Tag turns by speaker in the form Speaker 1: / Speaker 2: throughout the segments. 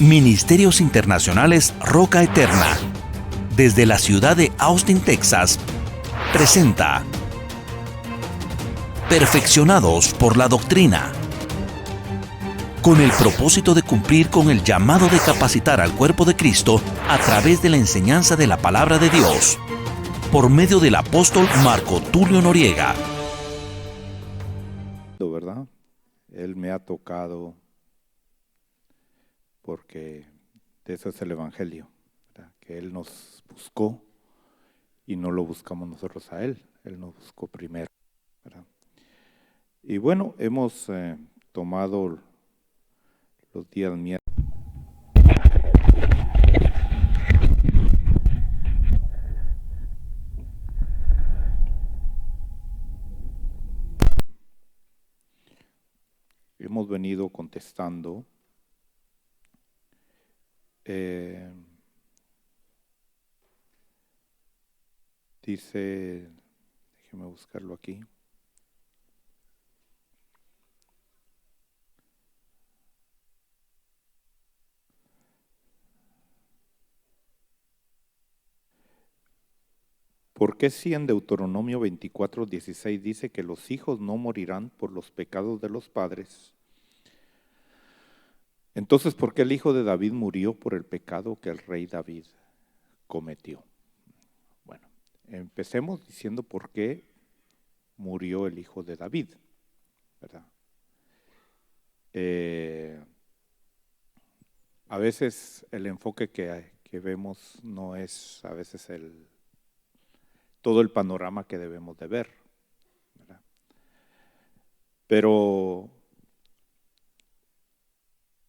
Speaker 1: Ministerios Internacionales Roca Eterna, desde la ciudad de Austin, Texas, presenta Perfeccionados por la Doctrina, con el propósito de cumplir con el llamado de capacitar al cuerpo de Cristo a través de la enseñanza de la Palabra de Dios, por medio del apóstol Marco Tulio Noriega.
Speaker 2: ¿Verdad? Él me ha tocado porque de eso es el Evangelio, ¿verdad? Que Él nos buscó y no lo buscamos nosotros a Él nos buscó primero, ¿verdad? Y bueno, hemos tomado los días miércoles. Hemos venido contestando dice, déjeme buscarlo aquí. ¿Por qué si en Deuteronomio 24:16 dice que los hijos no morirán por los pecados de los padres? Entonces, ¿por qué el hijo de David murió por el pecado que el rey David cometió? Bueno, empecemos diciendo por qué murió el hijo de David, ¿verdad? A veces el enfoque que vemos no es a veces todo el panorama que debemos de ver, ¿verdad? Pero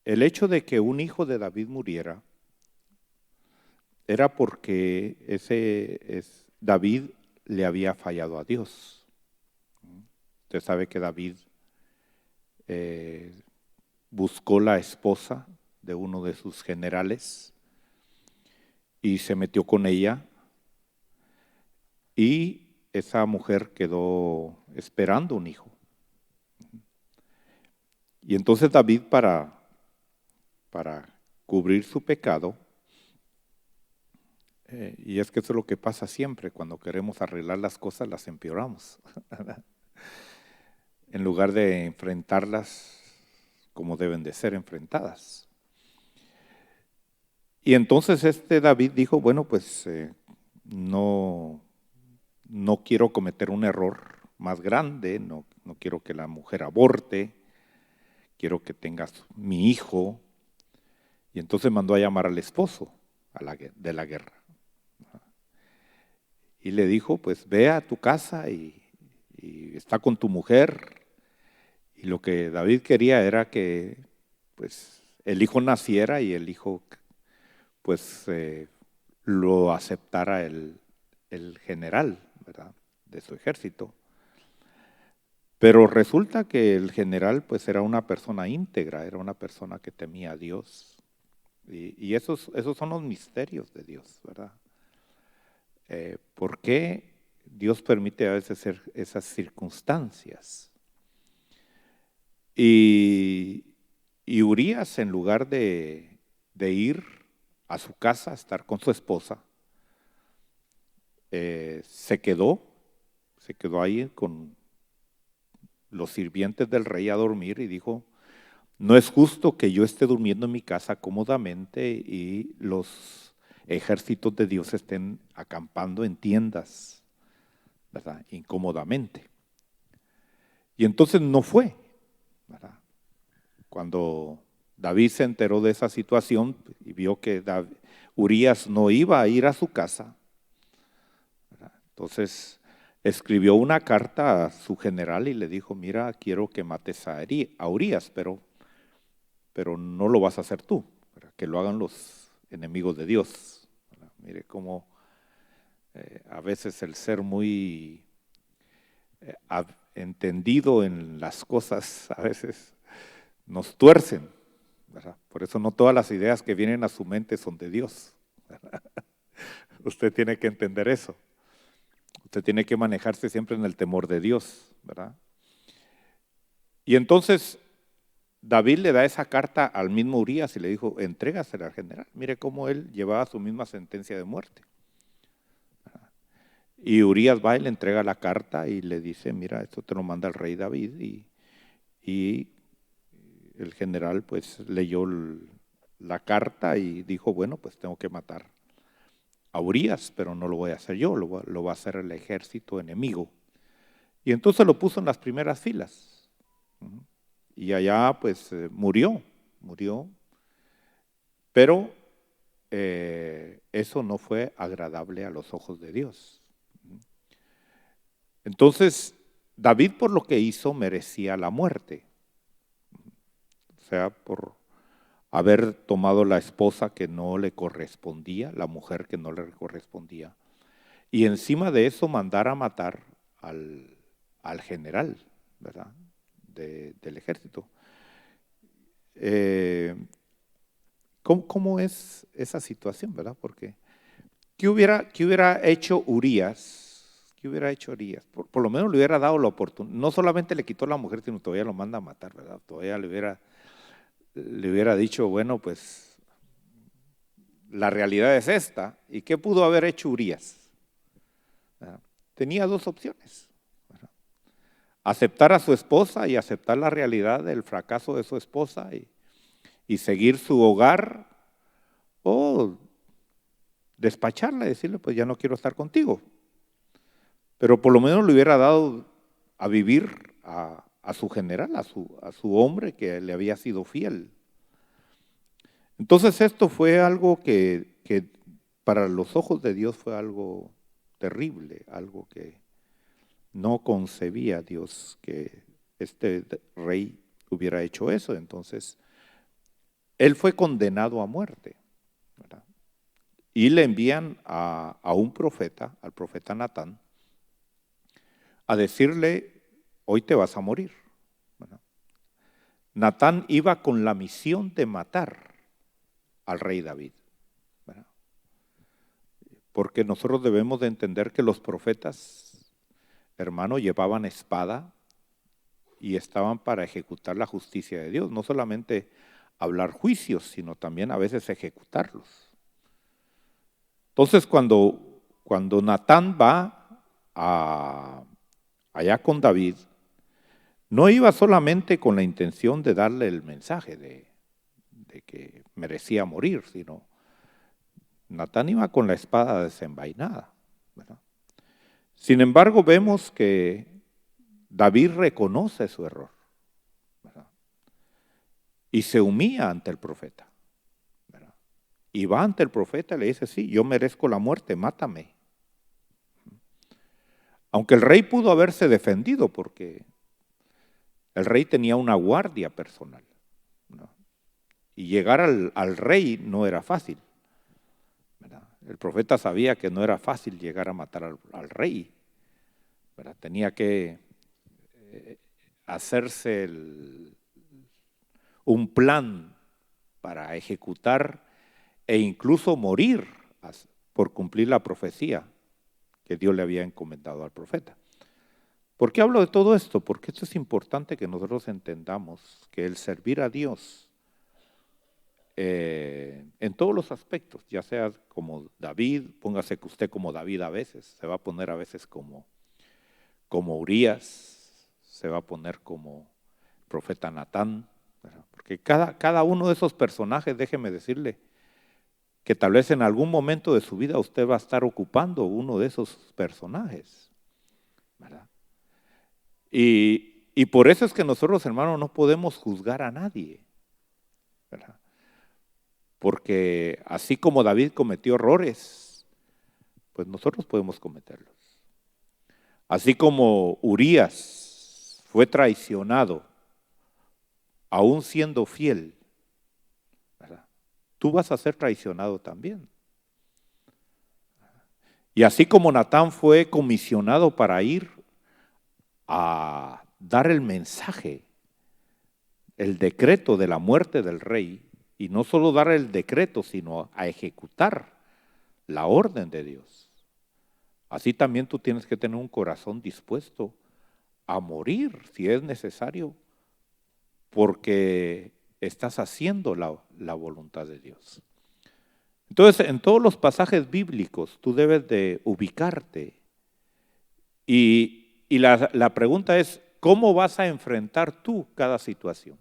Speaker 2: el hecho de que un hijo de David muriera era porque David le había fallado a Dios. Usted sabe que David buscó la esposa de uno de sus generales y se metió con ella, y esa mujer quedó esperando un hijo. Y entonces David, para cubrir su pecado, y es que eso es lo que pasa siempre, cuando queremos arreglar las cosas las empeoramos, en lugar de enfrentarlas como deben de ser enfrentadas. Y entonces David dijo, bueno, pues no quiero cometer un error más grande, no quiero que la mujer aborte, quiero que tengas mi hijo. Y entonces mandó a llamar al esposo de la guerra. Y le dijo, pues ve a tu casa y está con tu mujer. Y lo que David quería era que pues el hijo naciera y el hijo pues lo aceptara el general, ¿verdad?, de su ejército. Pero resulta que el general pues era una persona íntegra, era una persona que temía a Dios. Y esos son los misterios de Dios, ¿verdad? ¿Por qué Dios permite a veces esas circunstancias? Y Urías, en lugar de ir a su casa a estar con su esposa, se quedó ahí con los sirvientes del rey a dormir y dijo, no es justo que yo esté durmiendo en mi casa cómodamente y los ejércitos de Dios estén acampando en tiendas, ¿verdad?, incómodamente. Y entonces no fue, ¿verdad? Cuando David se enteró de esa situación y vio que Urías no iba a ir a su casa, ¿verdad?, entonces escribió una carta a su general y le dijo, mira, quiero que mates a Urías, pero no lo vas a hacer tú, ¿verdad?, que lo hagan los enemigos de Dios, ¿verdad? Mire cómo a veces el ser muy entendido en las cosas a veces nos tuercen, ¿verdad? Por eso no todas las ideas que vienen a su mente son de Dios, ¿verdad? Usted tiene que entender eso. Usted tiene que manejarse siempre en el temor de Dios, ¿verdad? Y entonces David le da esa carta al mismo Urías y le dijo, entrégasela al general. Mire cómo él llevaba su misma sentencia de muerte. Y Urías va y le entrega la carta y le dice, mira, esto te lo manda el rey David. Y el general pues leyó la carta y dijo, bueno, pues tengo que matar a Urías, pero no lo voy a hacer yo, lo va a hacer el ejército enemigo. Y entonces lo puso en las primeras filas. Y allá pues murió, pero eso no fue agradable a los ojos de Dios. Entonces, David por lo que hizo merecía la muerte. O sea, por haber tomado la esposa que no le correspondía, la mujer que no le correspondía. Y encima de eso mandar a matar al general, ¿verdad? Del ejército. ¿Cómo es esa situación, verdad? Porque ¿qué hubiera hecho Urías? ¿Qué hubiera hecho Urías? Por lo menos le hubiera dado la oportunidad. No solamente le quitó la mujer, sino todavía lo manda a matar, ¿verdad? Todavía le hubiera dicho, bueno, pues la realidad es esta. ¿Y qué pudo haber hecho Urías? ¿Verdad? Tenía dos opciones. ¿Verdad? Aceptar a su esposa y aceptar la realidad del fracaso de su esposa y seguir su hogar, o despacharla y decirle, pues ya no quiero estar contigo. Pero por lo menos le hubiera dado a vivir a su general, a su hombre que le había sido fiel. Entonces esto fue algo que para los ojos de Dios fue algo terrible, algo que no concebía Dios que este rey hubiera hecho eso. Entonces, él fue condenado a muerte, ¿verdad? Y le envían a un profeta, al profeta Natán, a decirle, hoy te vas a morir. ¿Verdad? Natán iba con la misión de matar al rey David. ¿Verdad? Porque nosotros debemos de entender que los profetas, hermano, llevaban espada y estaban para ejecutar la justicia de Dios, no solamente hablar juicios, sino también a veces ejecutarlos. Entonces cuando Natán va allá con David, no iba solamente con la intención de darle el mensaje de que merecía morir, sino Natán iba con la espada desenvainada, ¿verdad? Sin embargo, vemos que David reconoce su error, ¿verdad? Y se humilla ante el profeta, ¿verdad? Y va ante el profeta y le dice, sí, yo merezco la muerte, mátame. Aunque el rey pudo haberse defendido porque el rey tenía una guardia personal, ¿no? Y llegar al rey no era fácil, ¿verdad? El profeta sabía que no era fácil llegar a matar al rey, ¿verdad? Tenía que hacerse un plan para ejecutar e incluso morir por cumplir la profecía que Dios le había encomendado al profeta. ¿Por qué hablo de todo esto? Porque esto es importante que nosotros entendamos que el servir a Dios en todos los aspectos, ya sea como David, póngase que usted como David a veces, se va a poner a veces como Urías, se va a poner como profeta Natán, ¿verdad? Porque cada uno de esos personajes, déjeme decirle, que tal vez en algún momento de su vida usted va a estar ocupando uno de esos personajes, ¿verdad? Y por eso es que nosotros, hermanos, no podemos juzgar a nadie, ¿verdad? Porque así como David cometió errores, pues nosotros podemos cometerlos. Así como Urías fue traicionado, aún siendo fiel, ¿verdad? Tú vas a ser traicionado también. Y así como Natán fue comisionado para ir a dar el mensaje, el decreto de la muerte del rey, y no solo dar el decreto, sino a ejecutar la orden de Dios. Así también tú tienes que tener un corazón dispuesto a morir si es necesario porque estás haciendo la voluntad de Dios. Entonces, en todos los pasajes bíblicos tú debes de ubicarte y la pregunta es, ¿cómo vas a enfrentar tú cada situación?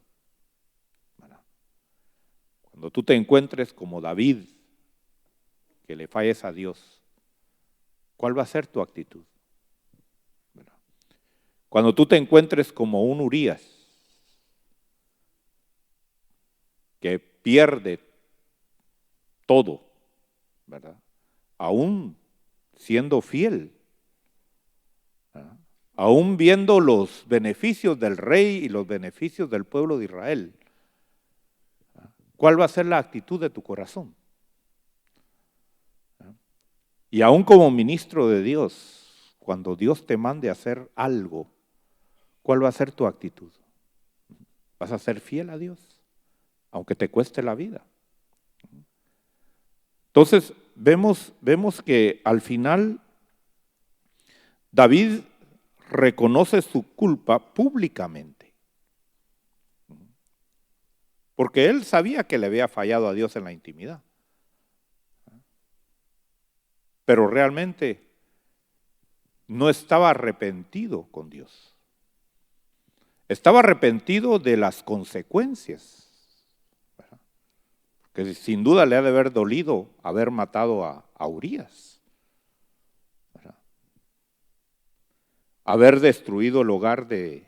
Speaker 2: Cuando tú te encuentres como David, que le falles a Dios, ¿cuál va a ser tu actitud? Cuando tú te encuentres como un Urías, que pierde todo, ¿verdad? Aún siendo fiel, ¿verdad? Aún viendo los beneficios del rey y los beneficios del pueblo de Israel, ¿verdad? ¿Cuál va a ser la actitud de tu corazón? ¿Verdad? Y aún como ministro de Dios, cuando Dios te mande a hacer algo, ¿cuál va a ser tu actitud? ¿Vas a ser fiel a Dios, aunque te cueste la vida? Entonces, vemos que al final David reconoce su culpa públicamente, porque él sabía que le había fallado a Dios en la intimidad, pero realmente no estaba arrepentido con Dios. Estaba arrepentido de las consecuencias, ¿verdad? Que sin duda le ha de haber dolido haber matado a Urías, ¿verdad? Haber destruido el hogar de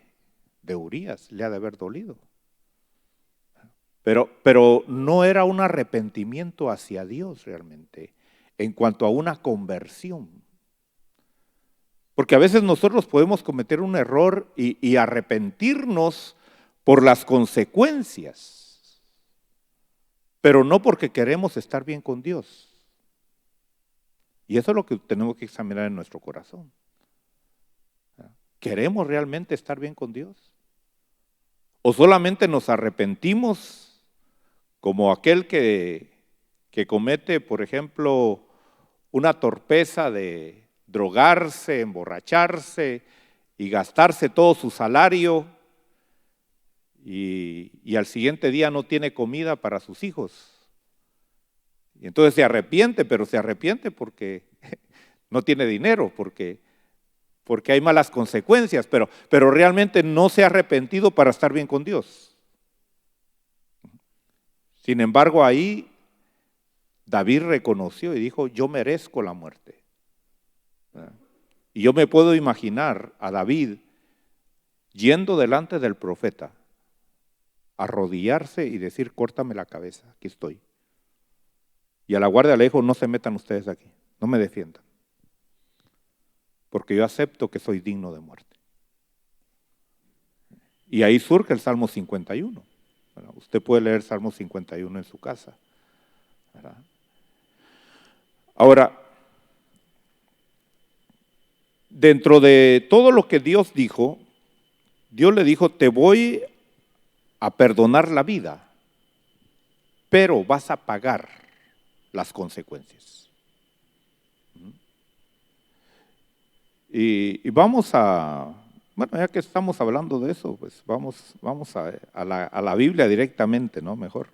Speaker 2: Urías le ha de haber dolido. Pero no era un arrepentimiento hacia Dios realmente, en cuanto a una conversión. Porque a veces nosotros podemos cometer un error y arrepentirnos por las consecuencias, pero no porque queremos estar bien con Dios. Y eso es lo que tenemos que examinar en nuestro corazón. ¿Queremos realmente estar bien con Dios? ¿O solamente nos arrepentimos como aquel que comete, por ejemplo, una torpeza de drogarse, emborracharse y gastarse todo su salario y al siguiente día no tiene comida para sus hijos? Y entonces se arrepiente, pero se arrepiente porque no tiene dinero, porque hay malas consecuencias, pero realmente no se ha arrepentido para estar bien con Dios. Sin embargo, ahí David reconoció y dijo, yo merezco la muerte. Y yo me puedo imaginar a David yendo delante del profeta, arrodillarse y decir, córtame la cabeza, aquí estoy. Y a la guardia le dijo, no se metan ustedes aquí, no me defiendan, porque yo acepto que soy digno de muerte. Y ahí surge el Salmo 51. Bueno, usted puede leer Salmo 51 en su casa, ¿verdad? Ahora, dentro de todo lo que Dios dijo, Dios le dijo, te voy a perdonar la vida, pero vas a pagar las consecuencias. Y vamos a, bueno, ya que estamos hablando de eso, pues vamos a la Biblia directamente, ¿no? Mejor.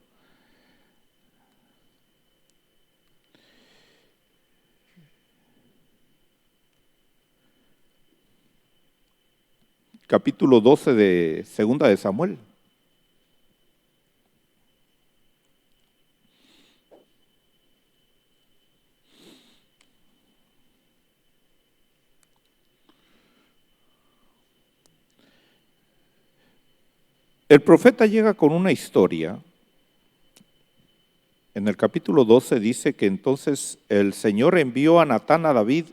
Speaker 2: Capítulo 12 de Segunda de Samuel. El profeta llega con una historia. En el capítulo 12 dice que entonces el Señor envió a Natán a David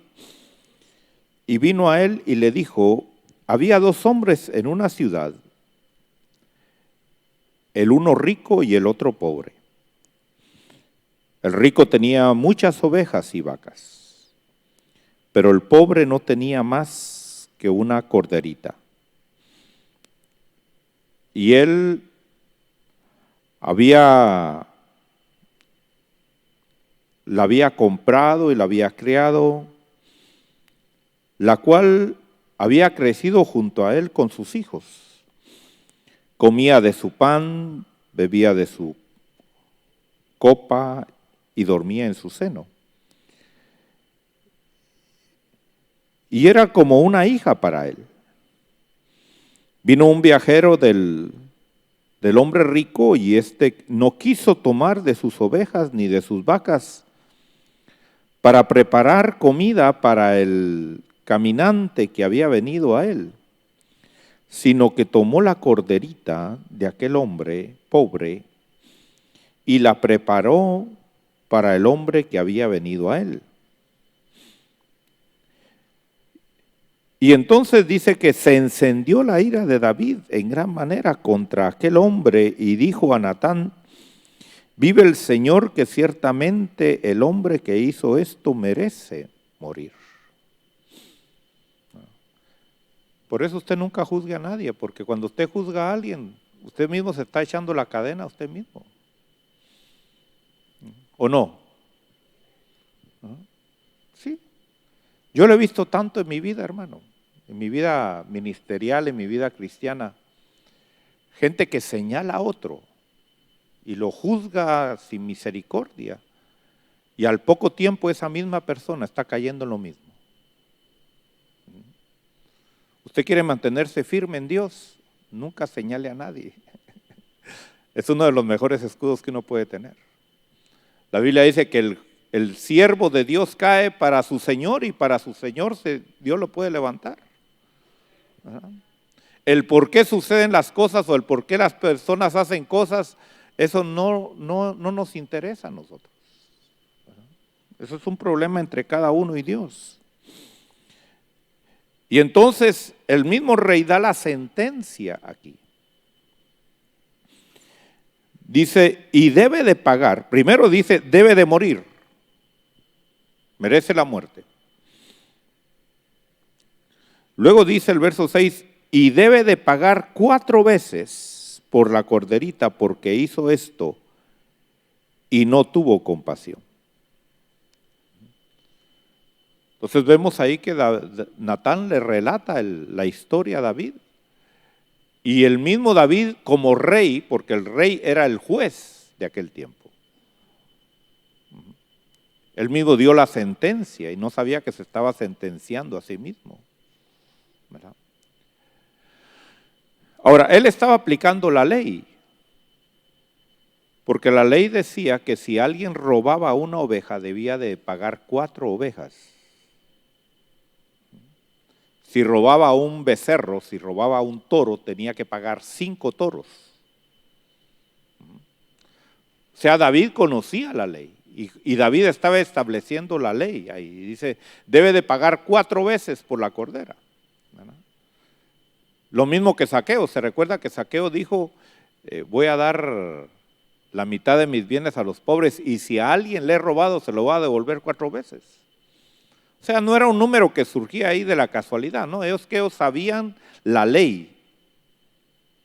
Speaker 2: y vino a él y le dijo, había dos hombres en una ciudad, el uno rico y el otro pobre. El rico tenía muchas ovejas y vacas, pero el pobre no tenía más que una corderita. Y él la había comprado y la había criado, la cual había crecido junto a él con sus hijos. comía de su pan, bebía de su copa y dormía en su seno. Y era como una hija para él. Vino un viajero del hombre rico y éste no quiso tomar de sus ovejas ni de sus vacas para preparar comida para el caminante que había venido a él, sino que tomó la corderita de aquel hombre pobre y la preparó para el hombre que había venido a él. Y entonces dice que se encendió la ira de David en gran manera contra aquel hombre y dijo a Natán: vive el Señor que ciertamente el hombre que hizo esto merece morir. Por eso usted nunca juzgue a nadie, porque cuando usted juzga a alguien, usted mismo se está echando la cadena a usted mismo. ¿O no? Sí. Yo lo he visto tanto en mi vida, hermano, en mi vida ministerial, en mi vida cristiana. Gente que señala a otro y lo juzga sin misericordia. Y al poco tiempo esa misma persona está cayendo en lo mismo. Usted quiere mantenerse firme en Dios, nunca señale a nadie. Es uno de los mejores escudos que uno puede tener. La Biblia dice que el siervo de Dios cae para su Señor y para su Señor Dios lo puede levantar. ¿Verdad? El por qué suceden las cosas o el por qué las personas hacen cosas, eso no nos interesa a nosotros. ¿Verdad? Eso es un problema entre cada uno y Dios. Y entonces el mismo rey da la sentencia aquí. Dice, y debe de pagar. Primero dice, debe de morir. Merece la muerte. Luego dice el verso 6, y debe de pagar 4 veces por la corderita porque hizo esto y no tuvo compasión. Entonces vemos ahí que Natán le relata la historia a David. Y el mismo David como rey, porque el rey era el juez de aquel tiempo. Él mismo dio la sentencia y no sabía que se estaba sentenciando a sí mismo. ¿Verdad? Ahora, él estaba aplicando la ley. Porque la ley decía que si alguien robaba una oveja debía de pagar 4 ovejas. Si robaba un becerro, si robaba un toro, tenía que pagar 5 toros. O sea, David conocía la ley y David estaba estableciendo la ley. Ahí dice, debe de pagar 4 veces por la cordera. ¿Verdad? Lo mismo que Zaqueo. Se recuerda que Zaqueo dijo, voy a dar la mitad de mis bienes a los pobres y si a alguien le he robado se lo va a devolver 4 veces. O sea, no era un número que surgía ahí de la casualidad, ¿no? Ellos sabían la ley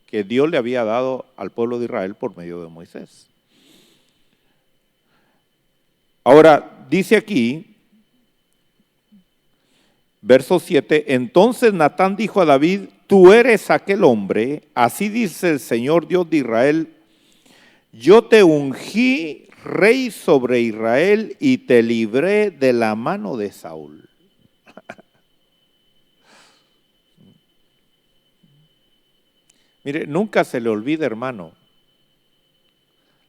Speaker 2: que Dios le había dado al pueblo de Israel por medio de Moisés. Ahora, dice aquí, verso 7, entonces Natán dijo a David, tú eres aquel hombre, así dice el Señor Dios de Israel, yo te ungí rey sobre Israel y te libré de la mano de Saúl. Mire, nunca se le olvide, hermano,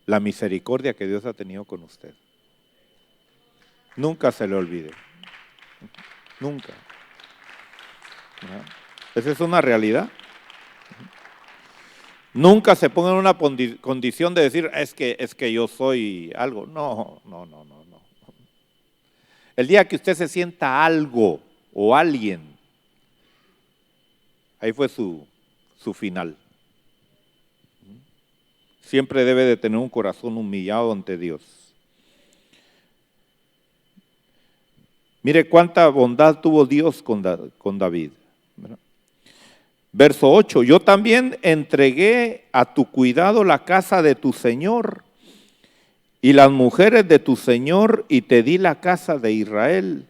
Speaker 2: la misericordia que Dios ha tenido con usted. Nunca se le olvide. Nunca. ¿No? Esa es una realidad. Nunca se ponga en una condición de decir, es que yo soy algo. No. El día que usted se sienta algo o alguien, ahí fue su final. Siempre debe de tener un corazón humillado ante Dios. Mire cuánta bondad tuvo Dios con David. ¿Verdad? Verso 8, yo también entregué a tu cuidado la casa de tu Señor y las mujeres de tu Señor y te di la casa de Israel,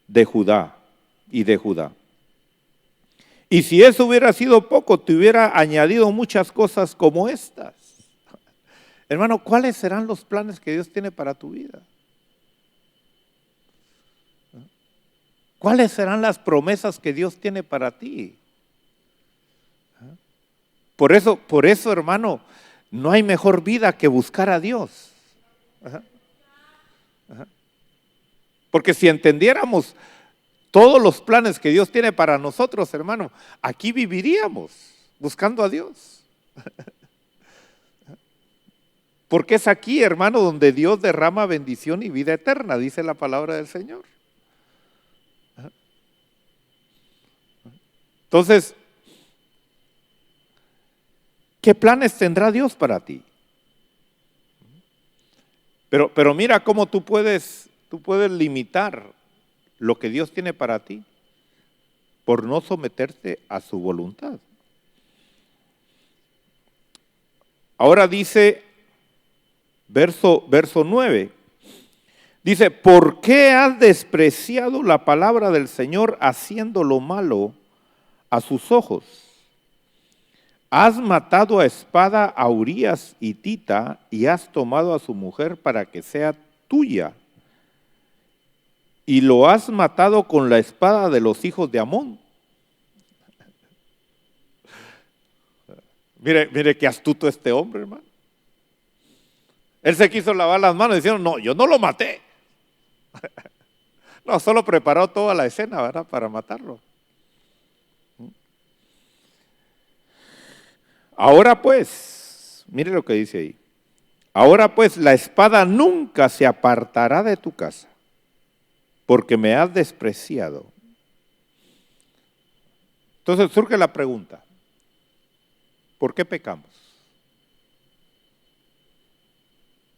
Speaker 2: de Judá y de Judá. Y si eso hubiera sido poco, te hubiera añadido muchas cosas como estas. Hermano, ¿cuáles serán los planes que Dios tiene para tu vida? ¿Cuáles serán las promesas que Dios tiene para ti? Por eso, hermano, no hay mejor vida que buscar a Dios. Porque si entendiéramos todos los planes que Dios tiene para nosotros, hermano, aquí viviríamos buscando a Dios. Porque es aquí, hermano, donde Dios derrama bendición y vida eterna, dice la palabra del Señor. Entonces, ¿qué planes tendrá Dios para ti? Pero mira cómo tú puedes limitar lo que Dios tiene para ti por no someterte a su voluntad. Ahora dice, verso 9, dice, ¿por qué has despreciado la palabra del Señor haciendo lo malo a sus ojos? Has matado a espada a Urías hitita y has tomado a su mujer para que sea tuya. Y lo has matado con la espada de los hijos de Amón. Mire qué astuto este hombre, hermano. Él se quiso lavar las manos diciendo, no, yo no lo maté. No, solo preparó toda la escena, ¿verdad? Para matarlo. Ahora pues, mire lo que dice ahí. Ahora pues la espada nunca se apartará de tu casa, porque me has despreciado. Entonces surge la pregunta, ¿por qué pecamos?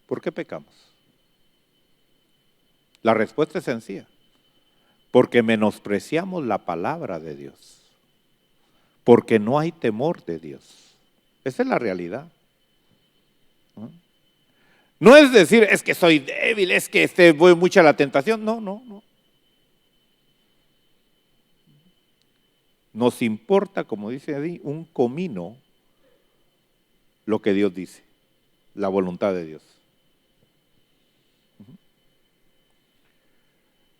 Speaker 2: ¿Por qué pecamos? La respuesta es sencilla, porque menospreciamos la palabra de Dios, porque no hay temor de Dios. Esa es la realidad. No es decir, es que soy débil, es que voy mucho a la tentación. No. Nos importa, como dice ahí, un comino lo que Dios dice, la voluntad de Dios.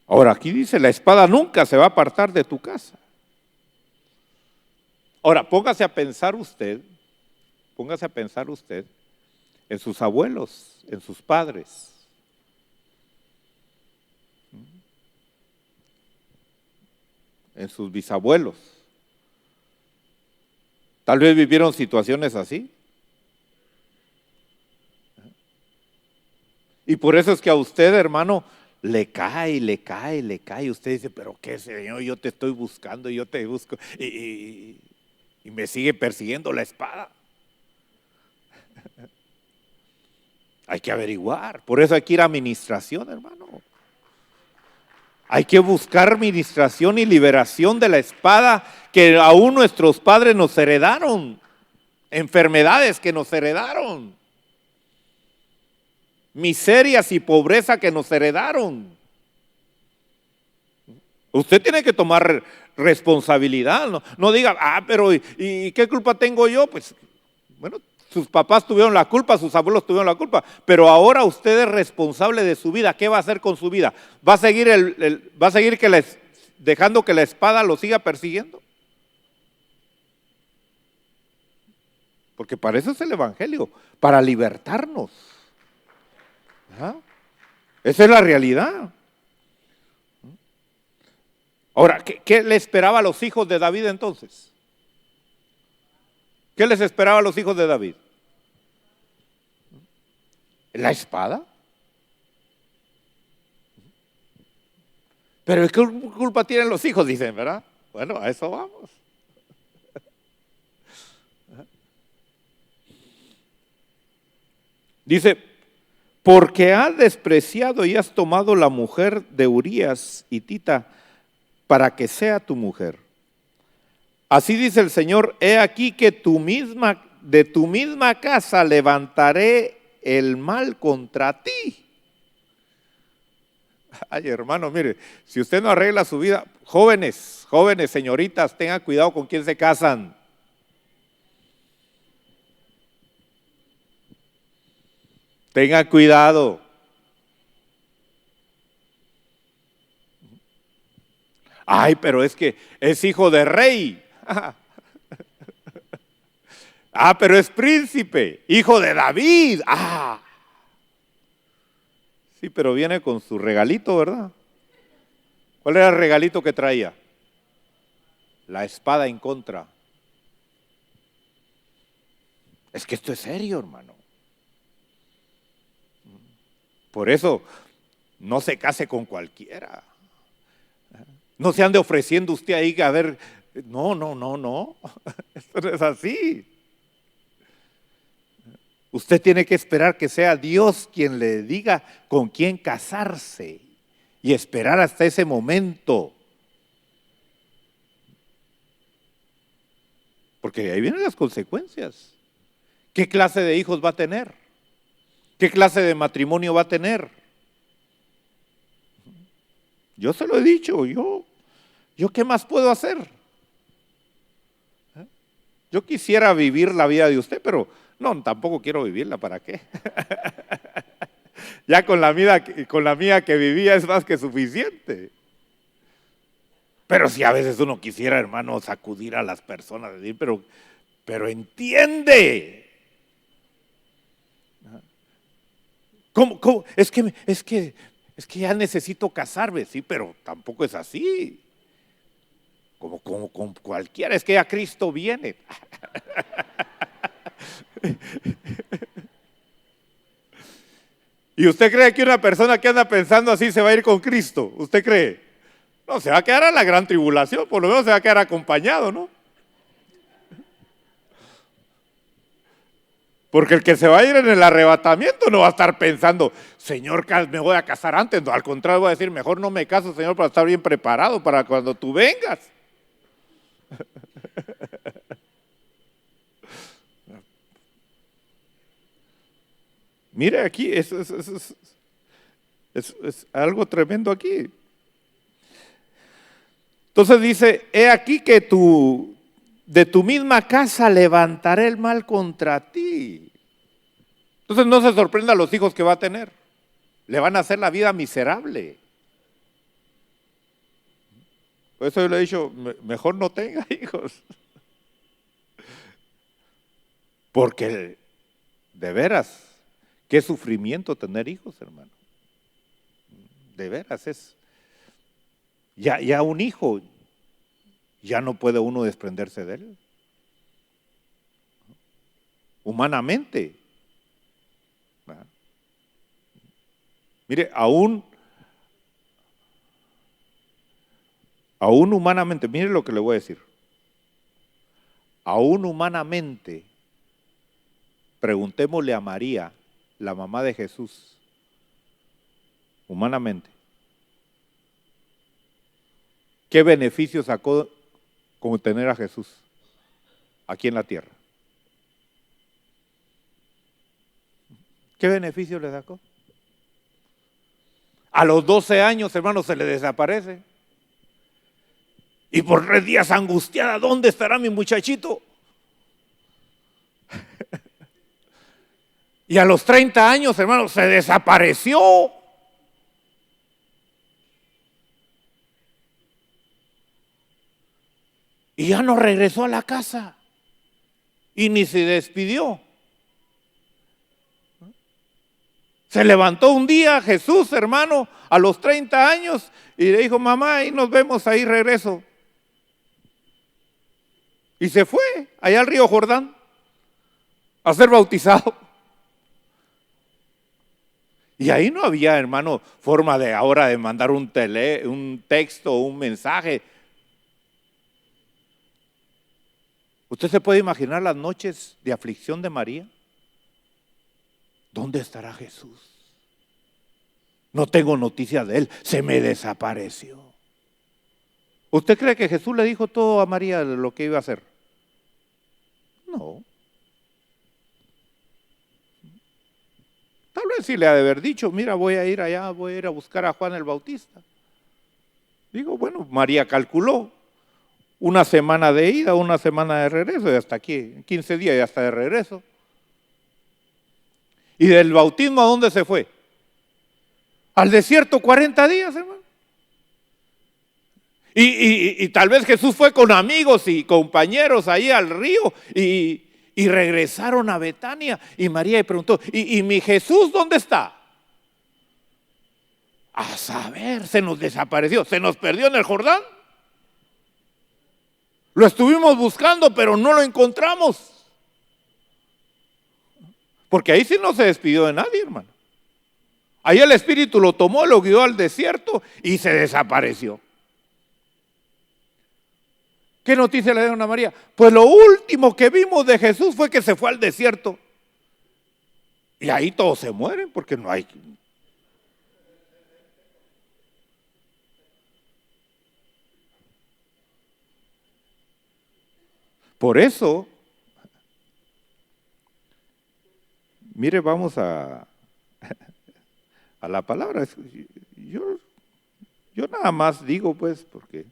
Speaker 2: Ahora aquí dice, la espada nunca se va a apartar de tu casa. Ahora póngase a pensar usted en sus abuelos, en sus padres. En sus bisabuelos. Tal vez vivieron situaciones así. Y por eso es que a usted, hermano, le cae. Usted dice, pero qué, Señor, yo te estoy buscando, yo te busco. Y me sigue persiguiendo la espada. Hay que averiguar. Por eso hay que ir a administración, hermano. Hay que buscar ministración y liberación de la espada que aún nuestros padres nos heredaron. Enfermedades que nos heredaron. Miserias y pobreza que nos heredaron. Usted tiene que tomar responsabilidad. No diga, pero ¿y qué culpa tengo yo? Pues, bueno, sus papás tuvieron la culpa, sus abuelos tuvieron la culpa, pero ahora usted es responsable de su vida. ¿Qué va a hacer con su vida? ¿Va a seguir dejando que la espada lo siga persiguiendo? Porque para eso es el evangelio, para libertarnos. Esa es la realidad. Ahora, ¿qué le esperaba a los hijos de David entonces? ¿Qué les esperaba a los hijos de David? ¿La espada? Pero ¿qué culpa tienen los hijos? Dicen, ¿verdad? Bueno, a eso vamos. Dice, porque has despreciado y has tomado la mujer de Urías hitita para que sea tu mujer. Así dice el Señor, he aquí que de tu misma casa levantaré el mal contra ti. Ay, hermano, mire, si usted no arregla su vida, jóvenes, señoritas, tengan cuidado con quién se casan. Tengan cuidado. Ay, pero es que es hijo de rey. Ah, pero es príncipe, hijo de David. Ah. Sí, pero viene con su regalito, ¿verdad? ¿Cuál era el regalito que traía? La espada en contra. Es que esto es serio, hermano. Por eso, no se case con cualquiera. No se ande ofreciendo usted ahí a ver, no. Esto no es así. Usted tiene que esperar que sea Dios quien le diga con quién casarse y esperar hasta ese momento. Porque de ahí vienen las consecuencias. ¿Qué clase de hijos va a tener? ¿Qué clase de matrimonio va a tener? Yo se lo he dicho, yo ¿qué más puedo hacer? Yo quisiera vivir la vida de usted, pero no, tampoco quiero vivirla, ¿para qué? Ya con la mía que vivía es más que suficiente. Pero si a veces uno quisiera, hermano, sacudir a las personas, decir, pero entiende. ¿Cómo? Es que ya necesito casarme, sí, pero tampoco es así. Como con cualquiera, es que ya Cristo viene. ¿Y usted cree que una persona que anda pensando así se va a ir con Cristo? ¿Usted cree? No, se va a quedar a la gran tribulación, por lo menos se va a quedar acompañado, ¿no? Porque el que se va a ir en el arrebatamiento no va a estar pensando, Señor, me voy a casar antes. No, al contrario, voy a decir, mejor no me caso, Señor, para estar bien preparado para cuando tú vengas. Mire aquí, es algo tremendo aquí. Entonces dice, he aquí que de tu misma casa levantaré el mal contra ti. Entonces no se sorprenda a los hijos que va a tener. Le van a hacer la vida miserable. Por eso yo le he dicho, mejor no tenga hijos. Porque de veras, qué sufrimiento tener hijos, hermano. De veras es. Ya un hijo, ya no puede uno desprenderse de él. Humanamente. ¿Verdad? Mire, aún humanamente, mire lo que le voy a decir. Aún humanamente, preguntémosle a María, la mamá de Jesús, humanamente, ¿qué beneficio sacó con tener a Jesús aquí en la tierra? ¿Qué beneficio le sacó? A los 12 años, hermano, se le desaparece. Y por 3 días angustiada, ¿dónde estará mi muchachito? Y a los 30 años, hermano, se desapareció. Y ya no regresó a la casa. Y ni se despidió. Se levantó un día Jesús, hermano, a los 30 años y le dijo, mamá, ahí nos vemos, ahí regreso. Y se fue allá al río Jordán a ser bautizado. Y ahí no había, hermano, forma de ahora de mandar un texto o un mensaje. ¿Usted se puede imaginar las noches de aflicción de María? ¿Dónde estará Jesús? No tengo noticia de él, se me desapareció. ¿Usted cree que Jesús le dijo todo a María lo que iba a hacer? No. Tal vez sí le ha de haber dicho, mira, voy a ir allá, voy a ir a buscar a Juan el Bautista. Digo, bueno, María calculó una semana de ida, una semana de regreso, y hasta aquí, 15 días y hasta de regreso. ¿Y del bautismo a dónde se fue? Al desierto 40 días, hermano. Y tal vez Jesús fue con amigos y compañeros ahí al río y regresaron a Betania. Y María le preguntó, ¿y mi Jesús dónde está? A saber, se nos desapareció, se nos perdió en el Jordán. Lo estuvimos buscando, pero no lo encontramos. Porque ahí sí no se despidió de nadie, hermano. Ahí el Espíritu lo tomó, lo guió al desierto y se desapareció. ¿Qué noticia le dieron a María? Pues lo último que vimos de Jesús fue que se fue al desierto. Y ahí todos se mueren porque no hay. Por eso, mire, vamos a la palabra. Yo nada más digo, pues, porque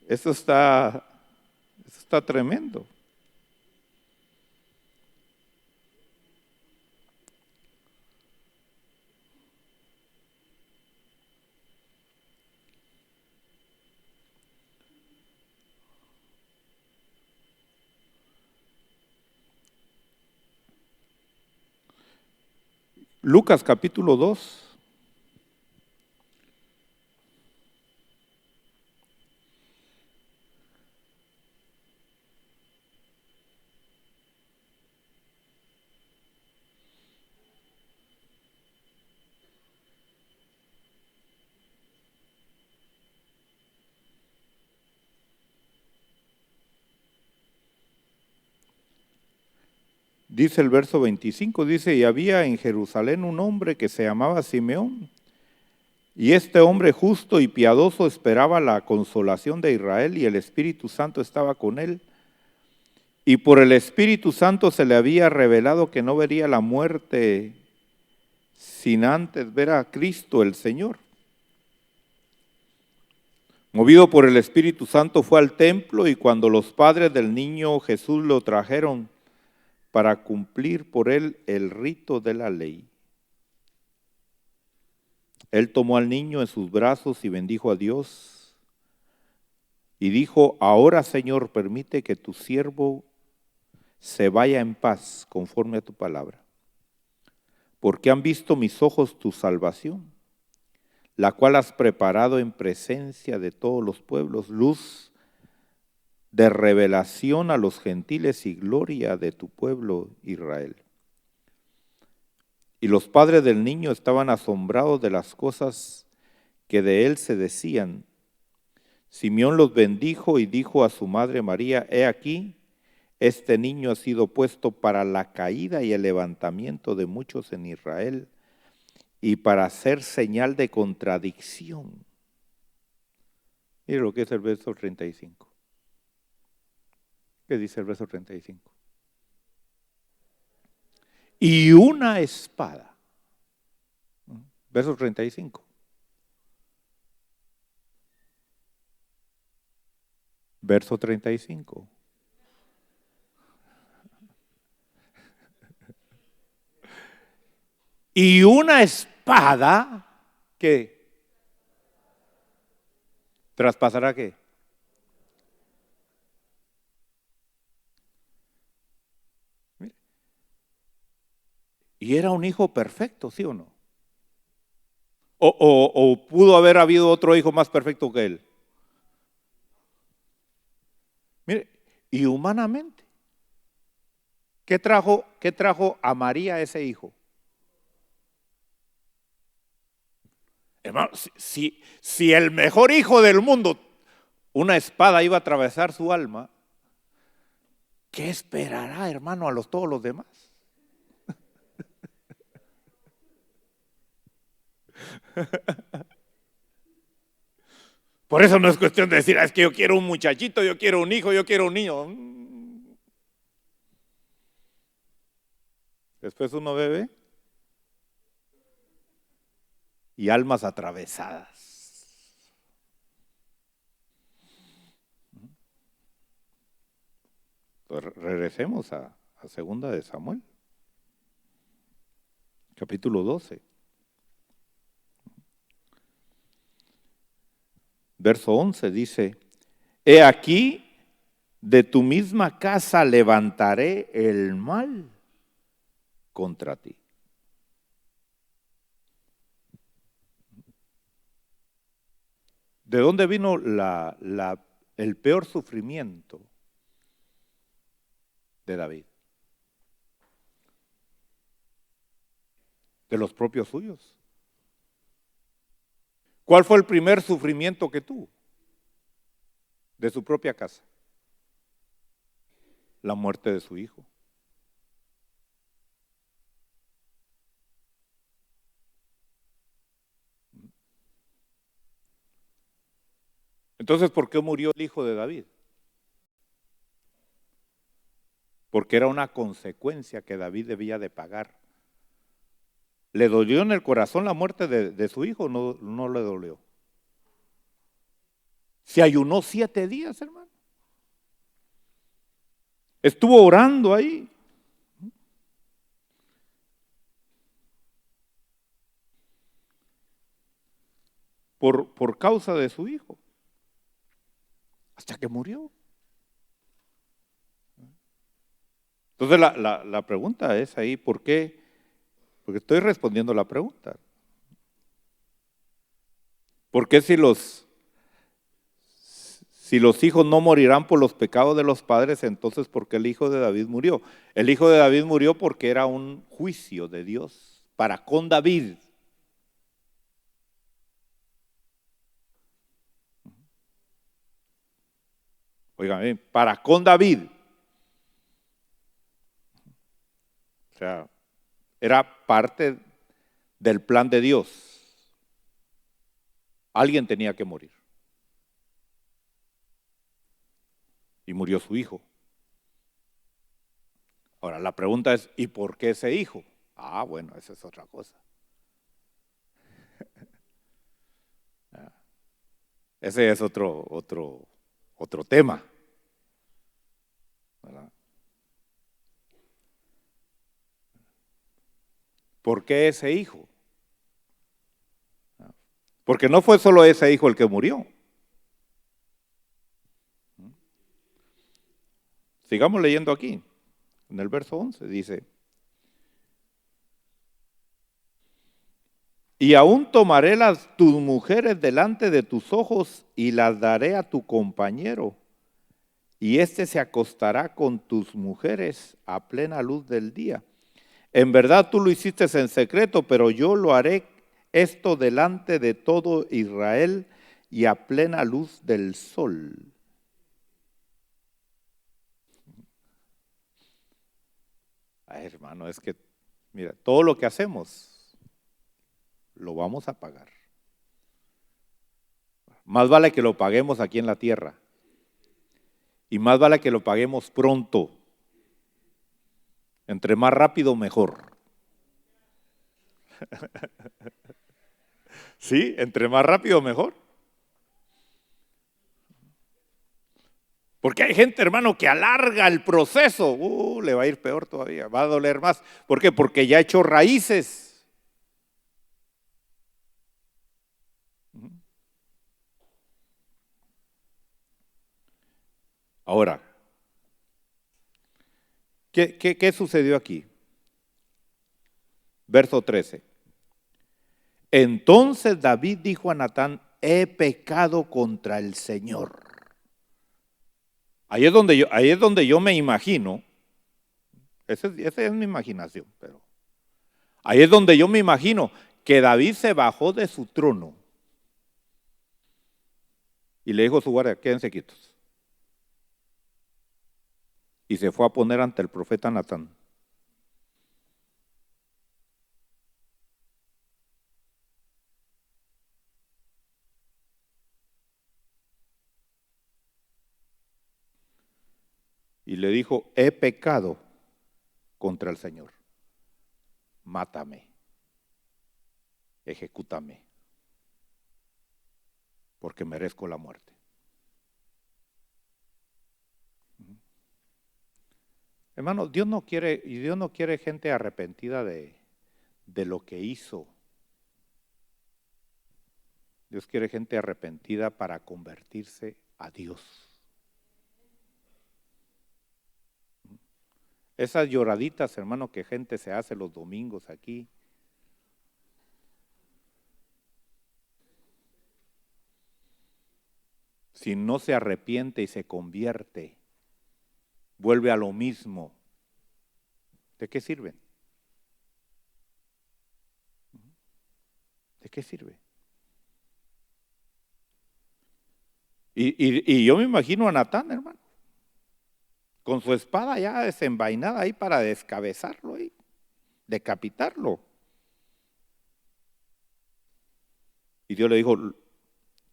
Speaker 2: eso está tremendo. Lucas capítulo 2. Dice el verso 25, dice, y había en Jerusalén un hombre que se llamaba Simeón, y este hombre justo y piadoso esperaba la consolación de Israel, y el Espíritu Santo estaba con él. Y por el Espíritu Santo se le había revelado que no vería la muerte sin antes ver a Cristo el Señor. Movido por el Espíritu Santo fue al templo, y cuando los padres del niño Jesús lo trajeron para cumplir por él el rito de la ley, él tomó al niño en sus brazos y bendijo a Dios y dijo, ahora Señor, permite que tu siervo se vaya en paz conforme a tu palabra, porque han visto mis ojos tu salvación, la cual has preparado en presencia de todos los pueblos, luz de revelación a los gentiles y gloria de tu pueblo Israel. Y los padres del niño estaban asombrados de las cosas que de él se decían. Simeón los bendijo y dijo a su madre María, he aquí, este niño ha sido puesto para la caída y el levantamiento de muchos en Israel y para hacer señal de contradicción. Mire lo que es el verso 35. ¿Qué dice el verso 35? Y una espada. Verso 35. Verso 35. Y una espada que traspasará ¿qué? Y era un hijo perfecto, ¿sí o no? O pudo haber habido otro hijo más perfecto que él. Mire, y humanamente, ¿qué trajo a María ese hijo? Hermano, si el mejor hijo del mundo, una espada iba a atravesar su alma, ¿qué esperará, hermano, a todos los demás? Por eso no es cuestión de decir, es que yo quiero un muchachito, yo quiero un hijo, yo quiero un niño. Después uno bebe y almas atravesadas. Entonces, regresemos a segunda de Samuel, capítulo 12. Verso 11 dice: he aquí, de tu misma casa levantaré el mal contra ti. ¿De dónde vino el peor sufrimiento de David? De los propios suyos. ¿Cuál fue el primer sufrimiento que tuvo? De su propia casa. La muerte de su hijo. Entonces, ¿por qué murió el hijo de David? Porque era una consecuencia que David debía de pagar. ¿Le dolió en el corazón la muerte de su hijo? No, no le dolió. Se ayunó 7 días, hermano. Estuvo orando ahí. Por causa de su hijo. Hasta que murió. Entonces la pregunta es ahí, ¿por qué? Porque estoy respondiendo la pregunta. ¿Por qué si los hijos no morirán por los pecados de los padres, entonces por qué el hijo de David murió? El hijo de David murió porque era un juicio de Dios para con David. Oigan bien, para con David. O sea, era parte del plan de Dios. Alguien tenía que morir. Y murió su hijo. Ahora, la pregunta es, ¿y por qué ese hijo? Ah, bueno, esa es otra cosa. Ese es otro tema. ¿Verdad? ¿Por qué ese hijo? Porque no fue solo ese hijo el que murió. Sigamos leyendo aquí, en el verso 11, dice: y aún tomaré tus mujeres delante de tus ojos y las daré a tu compañero, y éste se acostará con tus mujeres a plena luz del día. En verdad tú lo hiciste en secreto, pero yo lo haré esto delante de todo Israel y a plena luz del sol. Ay, hermano, es que, mira, todo lo que hacemos lo vamos a pagar. Más vale que lo paguemos aquí en la tierra. Y más vale que lo paguemos pronto. Entre más rápido, mejor. ¿Sí? Entre más rápido, mejor. Porque hay gente, hermano, que alarga el proceso. Le va a ir peor todavía, va a doler más. ¿Por qué? Porque ya ha hecho raíces. Ahora, ¿qué sucedió aquí? Verso 13. Entonces David dijo a Natán: he pecado contra el Señor. Ahí es donde yo me imagino, esa es mi imaginación, pero ahí es donde yo me imagino que David se bajó de su trono y le dijo a su guardia: quédense quietos. Y se fue a poner ante el profeta Natán. Y le dijo: he pecado contra el Señor. Mátame. Ejecútame. porque merezco la muerte. Hermano, Dios no quiere gente arrepentida de lo que hizo. Dios quiere gente arrepentida para convertirse a Dios. Esas lloraditas, hermano, que gente se hace los domingos aquí. Si no se arrepiente y se convierte, vuelve a lo mismo. ¿De qué sirven? ¿De qué sirve? Y yo me imagino a Natán, hermano, con su espada ya desenvainada ahí para descabezarlo ahí, decapitarlo. Y Dios le dijo,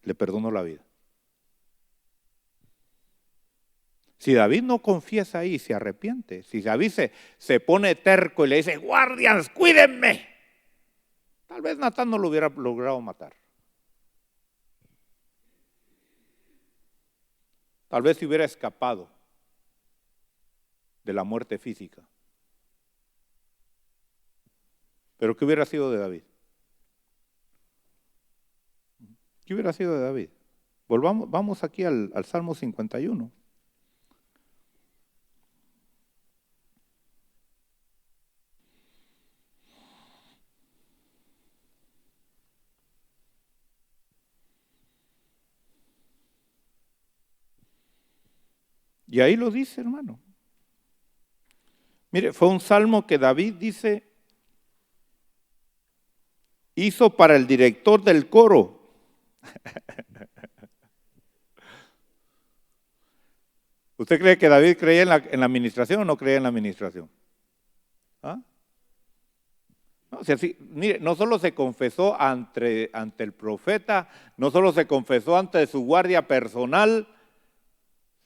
Speaker 2: le perdono la vida. Si David no confiesa ahí, se arrepiente, si David se pone terco y le dice, guardias, cuídenme, tal vez Natán no lo hubiera logrado matar. Tal vez se hubiera escapado de la muerte física. Pero ¿qué hubiera sido de David? ¿Qué hubiera sido de David? Vamos aquí al Salmo 51. Y ahí lo dice, hermano. Mire, fue un salmo que David dice, hizo para el director del coro. ¿Usted cree que David creía en la administración o no creía en la administración? ¿Ah? No, o sea, sí, mire, no solo se confesó ante el profeta, no solo se confesó ante su guardia personal,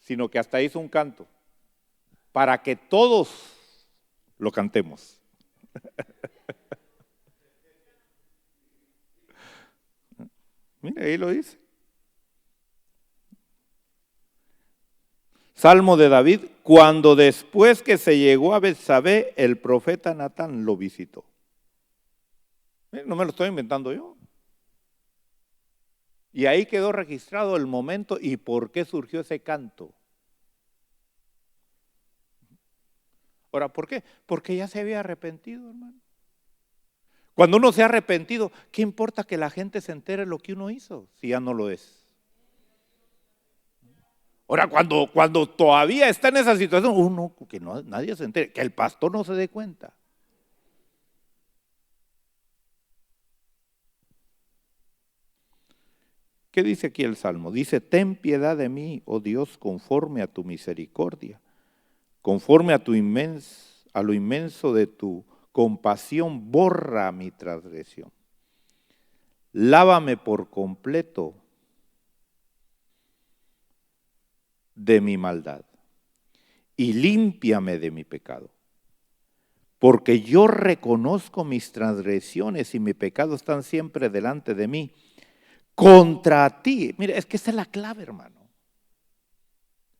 Speaker 2: sino que hasta hizo un canto para que todos lo cantemos. Mire, ahí lo dice. Salmo de David, cuando después que se llegó a Betsabé, el profeta Natán lo visitó. Mire, no me lo estoy inventando yo. Y ahí quedó registrado el momento y por qué surgió ese canto. Ahora, ¿por qué? Porque ya se había arrepentido, hermano. Cuando uno se ha arrepentido, ¿qué importa que la gente se entere lo que uno hizo si ya no lo es? Ahora, cuando todavía está en esa situación, uno, que no, nadie se entere, que el pastor no se dé cuenta. ¿Qué dice aquí el Salmo? Dice, ten piedad de mí, oh Dios, conforme a tu misericordia, conforme a lo inmenso de tu compasión, borra mi transgresión. Lávame por completo de mi maldad y límpiame de mi pecado. Porque yo reconozco mis transgresiones y mi pecado están siempre delante de mí. Contra ti, mire, es que esa es la clave, hermano.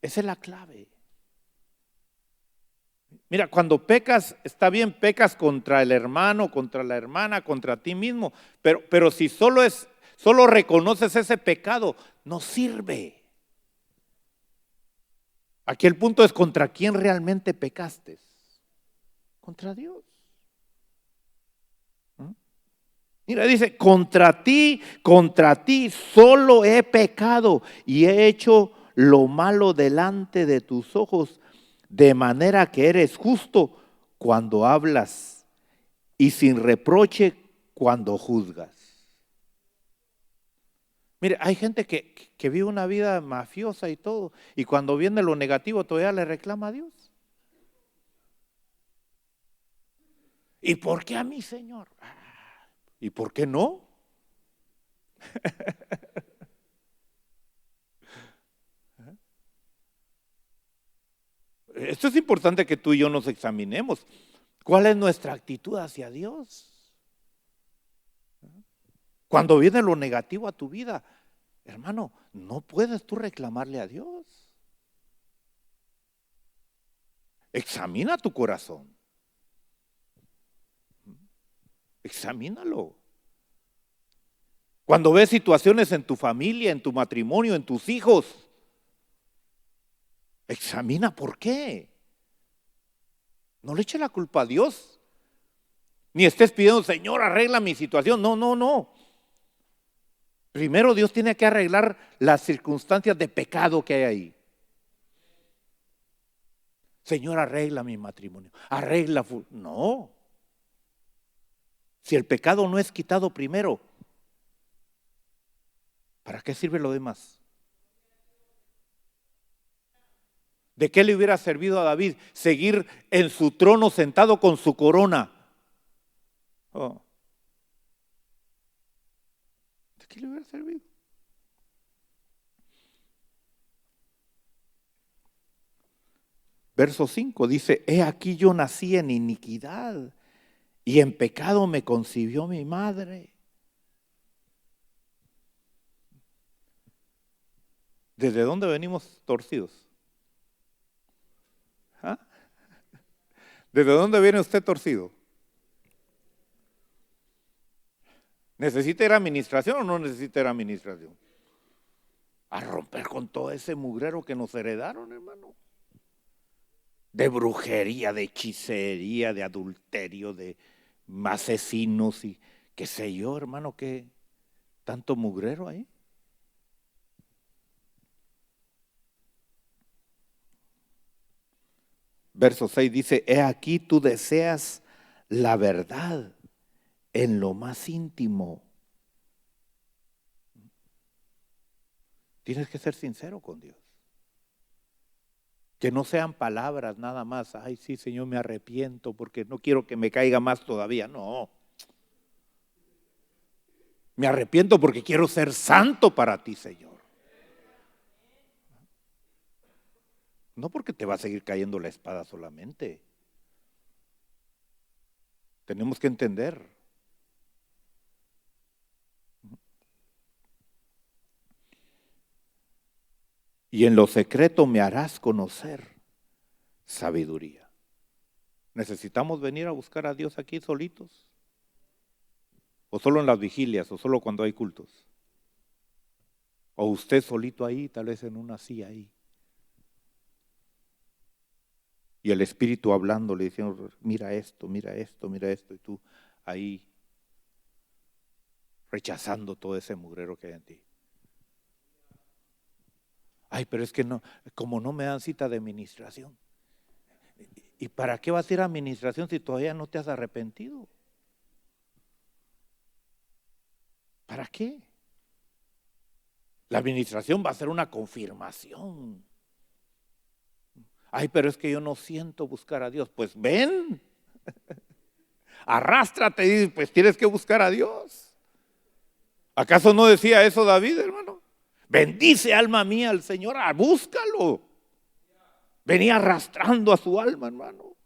Speaker 2: Esa es la clave. Mira, cuando pecas, está bien, pecas contra el hermano, contra la hermana, contra ti mismo, pero si solo reconoces ese pecado, no sirve. Aquí el punto es contra quién realmente pecaste. Contra Dios. Mira, dice, contra ti solo he pecado y he hecho lo malo delante de tus ojos, de manera que eres justo cuando hablas y sin reproche cuando juzgas. Mire, hay gente que vive una vida mafiosa y todo, y cuando viene lo negativo todavía le reclama a Dios. ¿Y por qué a mí, Señor? ¿Y por qué no? Esto es importante que tú y yo nos examinemos. ¿Cuál es nuestra actitud hacia Dios? Cuando viene lo negativo a tu vida, Hermano, no puedes tú reclamarle a Dios. Examina tu corazón. Examínalo. Cuando ves situaciones en tu familia, en tu matrimonio, en tus hijos, examina por qué. No le eche la culpa a Dios. Ni estés pidiendo, Señor, arregla mi situación. No, no, no. Primero Dios tiene que arreglar las circunstancias de pecado que hay ahí. Señor, arregla mi matrimonio. Arregla. No. Si el pecado no es quitado primero, ¿para qué sirve lo demás? ¿De qué le hubiera servido a David seguir en su trono sentado con su corona? Oh. ¿De qué le hubiera servido? Verso 5 dice, he aquí yo nací en iniquidad y en pecado me concibió mi madre. ¿Desde dónde venimos torcidos? ¿Ah? ¿Desde dónde viene usted torcido? ¿Necesita ir a administración o no necesita ir a administración? A romper con todo ese mugrero que nos heredaron, hermano. De brujería, de hechicería, de adulterio, de asesinos y qué sé yo, hermano, que tanto mugrero ahí. Verso 6 dice, he aquí tú deseas la verdad en lo más íntimo. Tienes que ser sincero con Dios. Que no sean palabras nada más. Ay, sí, Señor, me arrepiento porque no quiero que me caiga más todavía. No. Me arrepiento porque quiero ser santo para ti, Señor. No porque te va a seguir cayendo la espada solamente. Tenemos que entender. Y en lo secreto me harás conocer sabiduría. ¿Necesitamos venir a buscar a Dios aquí solitos? ¿O solo en las vigilias? ¿O solo cuando hay cultos? ¿O usted solito ahí, tal vez en una silla ahí? Y el Espíritu hablándole, diciendo, mira esto, mira esto, mira esto. Y tú ahí rechazando todo ese mugrero que hay en ti. Ay, pero es que no, como no me dan cita de administración. ¿Y para qué vas a ir a administración si todavía no te has arrepentido? ¿Para qué? La administración va a ser una confirmación. Ay, pero es que yo no siento buscar a Dios. Pues ven, arrástrate y pues tienes que buscar a Dios. ¿Acaso no decía eso David, hermano? Bendice alma mía al Señor, búscalo. Venía arrastrando a su alma, hermano.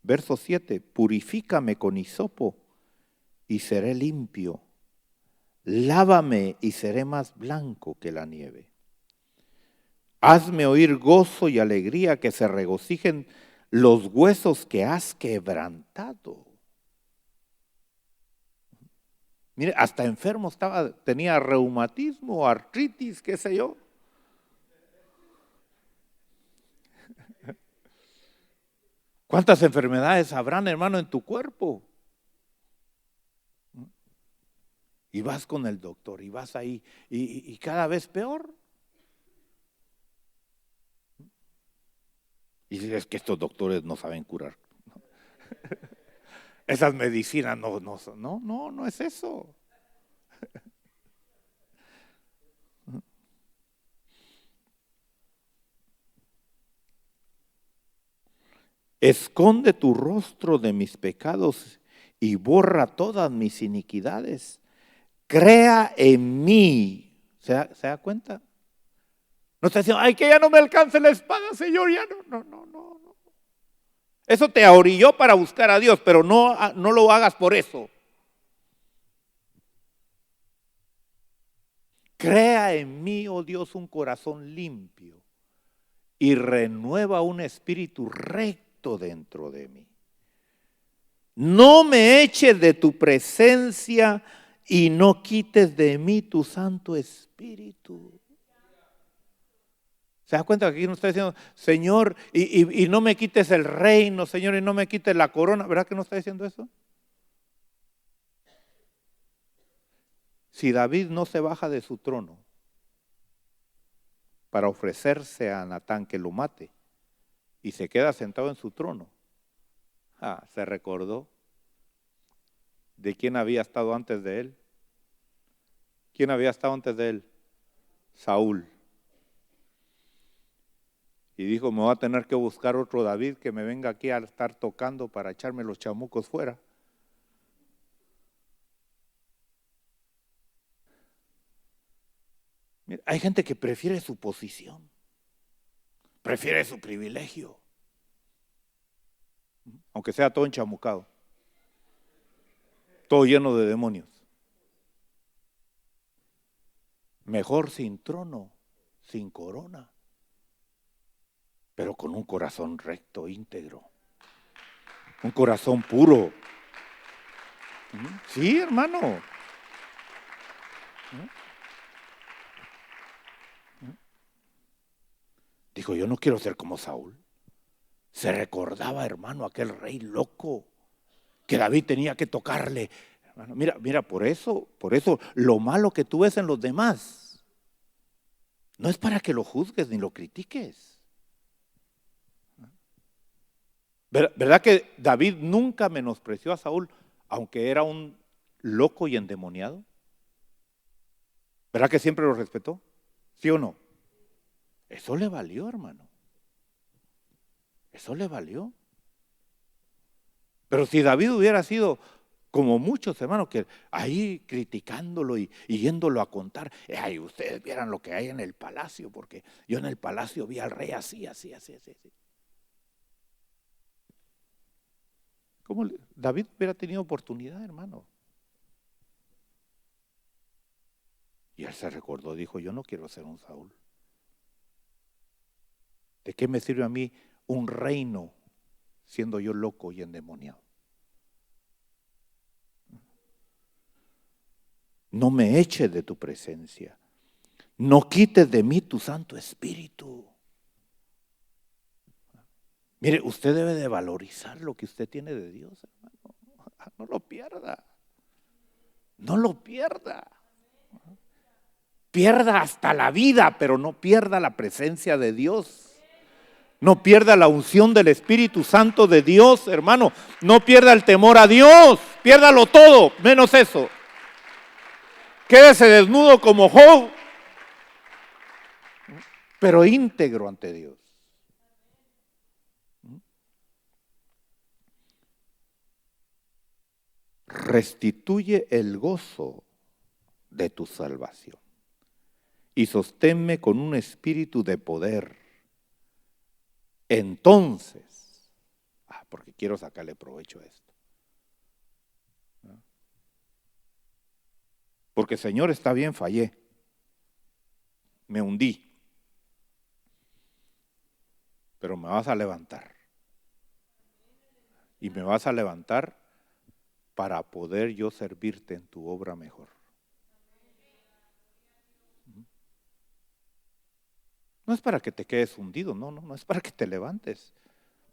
Speaker 2: Verso 7, purifícame con hisopo y seré limpio. Lávame y seré más blanco que la nieve. Hazme oír gozo y alegría, que se regocijen los huesos que has quebrantado. Mire, hasta enfermo estaba, tenía reumatismo, artritis, qué sé yo. ¿Cuántas enfermedades habrán, hermano, en tu cuerpo? Y vas con el doctor y vas ahí y cada vez peor. Y dices que estos doctores no saben curar. Esas medicinas no es eso. Esconde tu rostro de mis pecados y borra todas mis iniquidades. Crea en mí. ¿Se da cuenta? No está diciendo, ay, que ya no me alcance la espada, Señor, ya no. Eso te ahorilló para buscar a Dios, pero no lo hagas por eso. Crea en mí, oh Dios, un corazón limpio y renueva un espíritu recto dentro de mí. No me eches de tu presencia y no quites de mí tu Santo Espíritu. ¿Se da cuenta que aquí nos está diciendo, Señor, y no me quites el reino, Señor, y no me quites la corona? ¿Verdad que no está diciendo eso? Si David no se baja de su trono para ofrecerse a Natán que lo mate y se queda sentado en su trono, se recordó de quién había estado antes de él. ¿Quién había estado antes de él? Saúl. Y dijo, me voy a tener que buscar otro David que me venga aquí a estar tocando para echarme los chamucos fuera. Mira, hay gente que prefiere su posición, prefiere su privilegio, aunque sea todo enchamucado, todo lleno de demonios. Mejor sin trono, sin corona, pero con un corazón recto, íntegro, un corazón puro. Sí, hermano. Dijo, yo no quiero ser como Saúl. Se recordaba, hermano, aquel rey loco que David tenía que tocarle. Hermano, mira, por eso lo malo que tú ves en los demás no es para que lo juzgues ni lo critiques. ¿Verdad que David nunca menospreció a Saúl, aunque era un loco y endemoniado? ¿Verdad que siempre lo respetó? ¿Sí o no? Eso le valió, hermano. Eso le valió. Pero si David hubiera sido como muchos hermanos que ahí criticándolo y yéndolo a contar, ay, ustedes vieran lo que hay en el palacio, porque yo en el palacio vi al rey así. ¿Cómo David hubiera tenido oportunidad, hermano? Y él se recordó, dijo, yo no quiero ser un Saúl. ¿De qué me sirve a mí un reino siendo yo loco y endemoniado? No me eches de tu presencia. No quites de mí tu Santo Espíritu. Mire, usted debe de valorizar lo que usted tiene de Dios, hermano. No lo pierda. No lo pierda. Pierda hasta la vida, pero no pierda la presencia de Dios. No pierda la unción del Espíritu Santo de Dios, hermano. No pierda el temor a Dios. Piérdalo todo, menos eso. Quédese desnudo como Job, pero íntegro ante Dios. Restituye el gozo de tu salvación y sosténme con un espíritu de poder. Entonces, porque quiero sacarle provecho a esto. Porque Señor, está bien, fallé, me hundí, pero me vas a levantar. Y me vas a levantar para poder yo servirte en tu obra mejor. No es para que te quedes hundido, no es para que te levantes.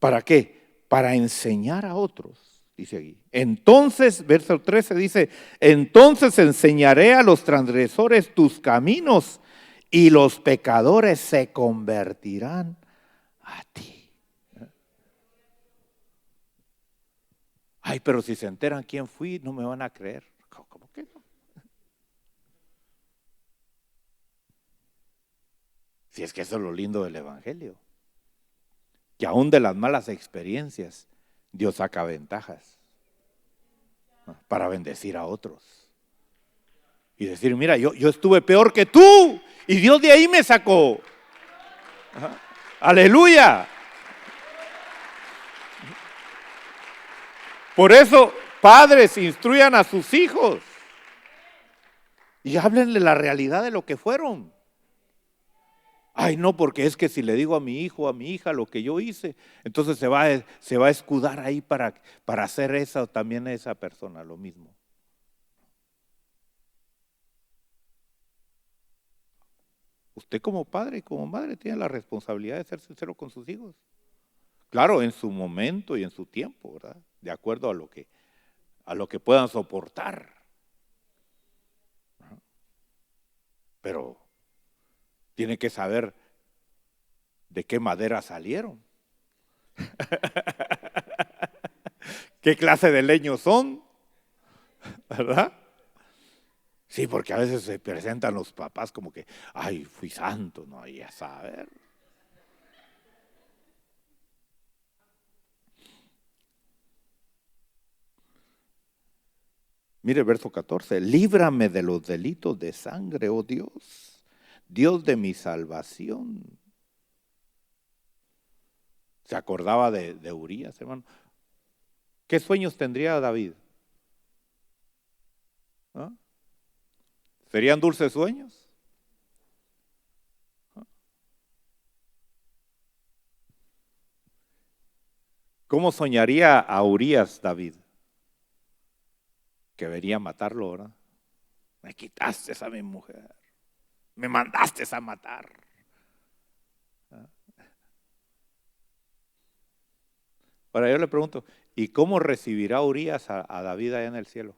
Speaker 2: ¿Para qué? Para enseñar a otros, dice aquí. Entonces, verso 13 dice, entonces enseñaré a los transgresores tus caminos y los pecadores se convertirán a ti. Ay, pero si se enteran quién fui, no me van a creer. ¿Cómo que no? Si es que eso es lo lindo del Evangelio. Que aún de las malas experiencias, Dios saca ventajas para bendecir a otros. Y decir, mira, yo estuve peor que tú y Dios de ahí me sacó. Aleluya. Por eso, padres, instruyan a sus hijos y háblenle la realidad de lo que fueron. Ay, no, porque es que si le digo a mi hijo o a mi hija lo que yo hice, entonces se va a escudar ahí para hacer eso también a esa persona, lo mismo. Usted como padre y como madre tiene la responsabilidad de ser sincero con sus hijos. Claro, en su momento y en su tiempo, ¿verdad? De acuerdo a lo que puedan soportar. Pero tiene que saber de qué madera salieron. ¿Qué clase de leños son? ¿Verdad? Sí, porque a veces se presentan los papás como que, ay, fui santo, no, y a saber. Mire, verso 14, líbrame de los delitos de sangre, oh Dios, Dios de mi salvación. ¿Se acordaba de Urías, hermano? ¿Qué sueños tendría David? ¿Ah? ¿Serían dulces sueños? ¿Ah? ¿Cómo soñaría a Urías David? Que vería matarlo, ¿verdad? Me quitaste a mi mujer, me mandaste a matar. ¿Ah? Ahora yo le pregunto, ¿y cómo recibirá Urías a David allá en el cielo?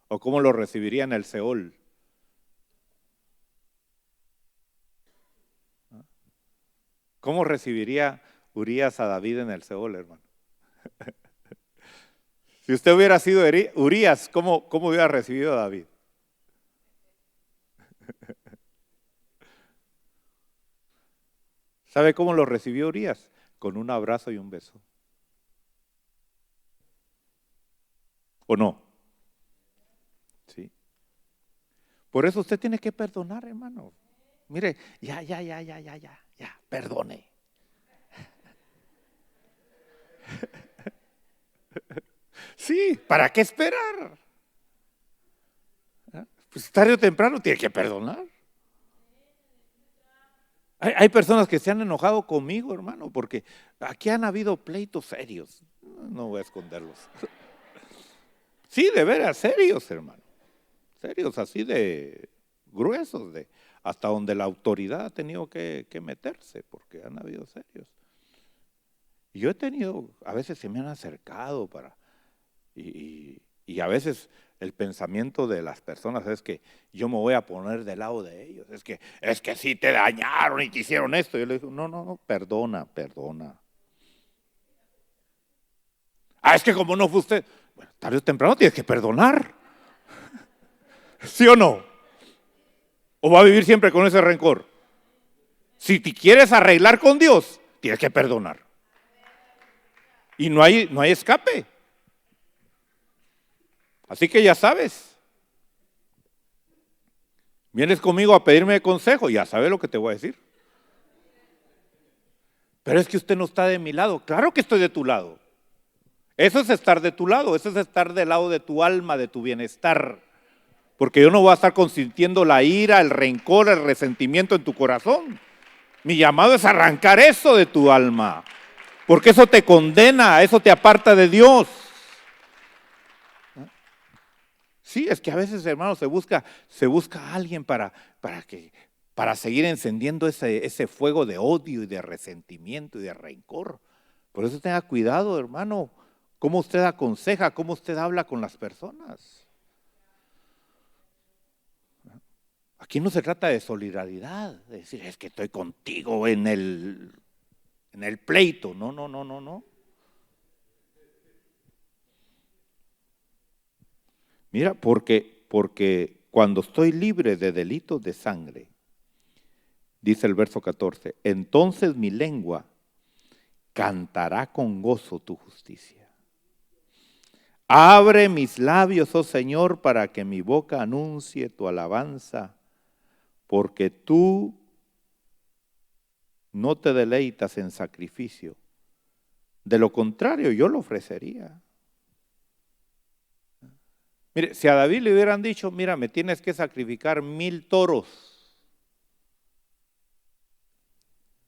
Speaker 2: ¿O cómo lo recibiría en el Seol? ¿Ah? ¿Cómo recibiría Urías a David en el Seol, hermano? Si usted hubiera sido Urías, ¿cómo hubiera recibido a David? ¿Sabe cómo lo recibió Urías? Con un abrazo y un beso. ¿O no? Sí. Por eso usted tiene que perdonar, hermano. Mire, ya, perdone. Sí, ¿para qué esperar? ¿Ah? Pues tarde o temprano tiene que perdonar. Hay personas que se han enojado conmigo, hermano, porque aquí han habido pleitos serios. No voy a esconderlos. Sí, de veras, serios, hermano. Serios, así de gruesos, hasta donde la autoridad ha tenido que meterse, porque han habido serios. Y yo he tenido, a veces se me han acercado y a veces el pensamiento de las personas es que yo me voy a poner del lado de ellos. Es que si te dañaron y te hicieron esto. Yo le digo, no, perdona. Ah, es que como no fue usted. Bueno, tarde o temprano tienes que perdonar. ¿Sí o no? ¿O va a vivir siempre con ese rencor? Si te quieres arreglar con Dios, tienes que perdonar. Y no hay escape. Así que ya sabes. Vienes conmigo a pedirme consejo, ya sabes lo que te voy a decir. Pero es que usted no está de mi lado. Claro que estoy de tu lado. Eso es estar de tu lado, eso es estar del lado de tu alma, de tu bienestar. Porque yo no voy a estar consintiendo la ira, el rencor, el resentimiento en tu corazón. Mi llamado es arrancar eso de tu alma. Porque eso te condena, eso te aparta de Dios. Sí, es que a veces, hermanos, se busca a alguien para seguir encendiendo ese fuego de odio y de resentimiento y de rencor. Por eso tenga cuidado, hermano, cómo usted aconseja, cómo usted habla con las personas. Aquí no se trata de solidaridad, de decir, es que estoy contigo en el pleito. No. Mira, porque cuando estoy libre de delitos de sangre, dice el verso 14, entonces mi lengua cantará con gozo tu justicia. Abre mis labios, oh Señor, para que mi boca anuncie tu alabanza, porque tú no te deleitas en sacrificio. De lo contrario, yo lo ofrecería. Mire, si a David le hubieran dicho, mira, me tienes que sacrificar 1000 toros,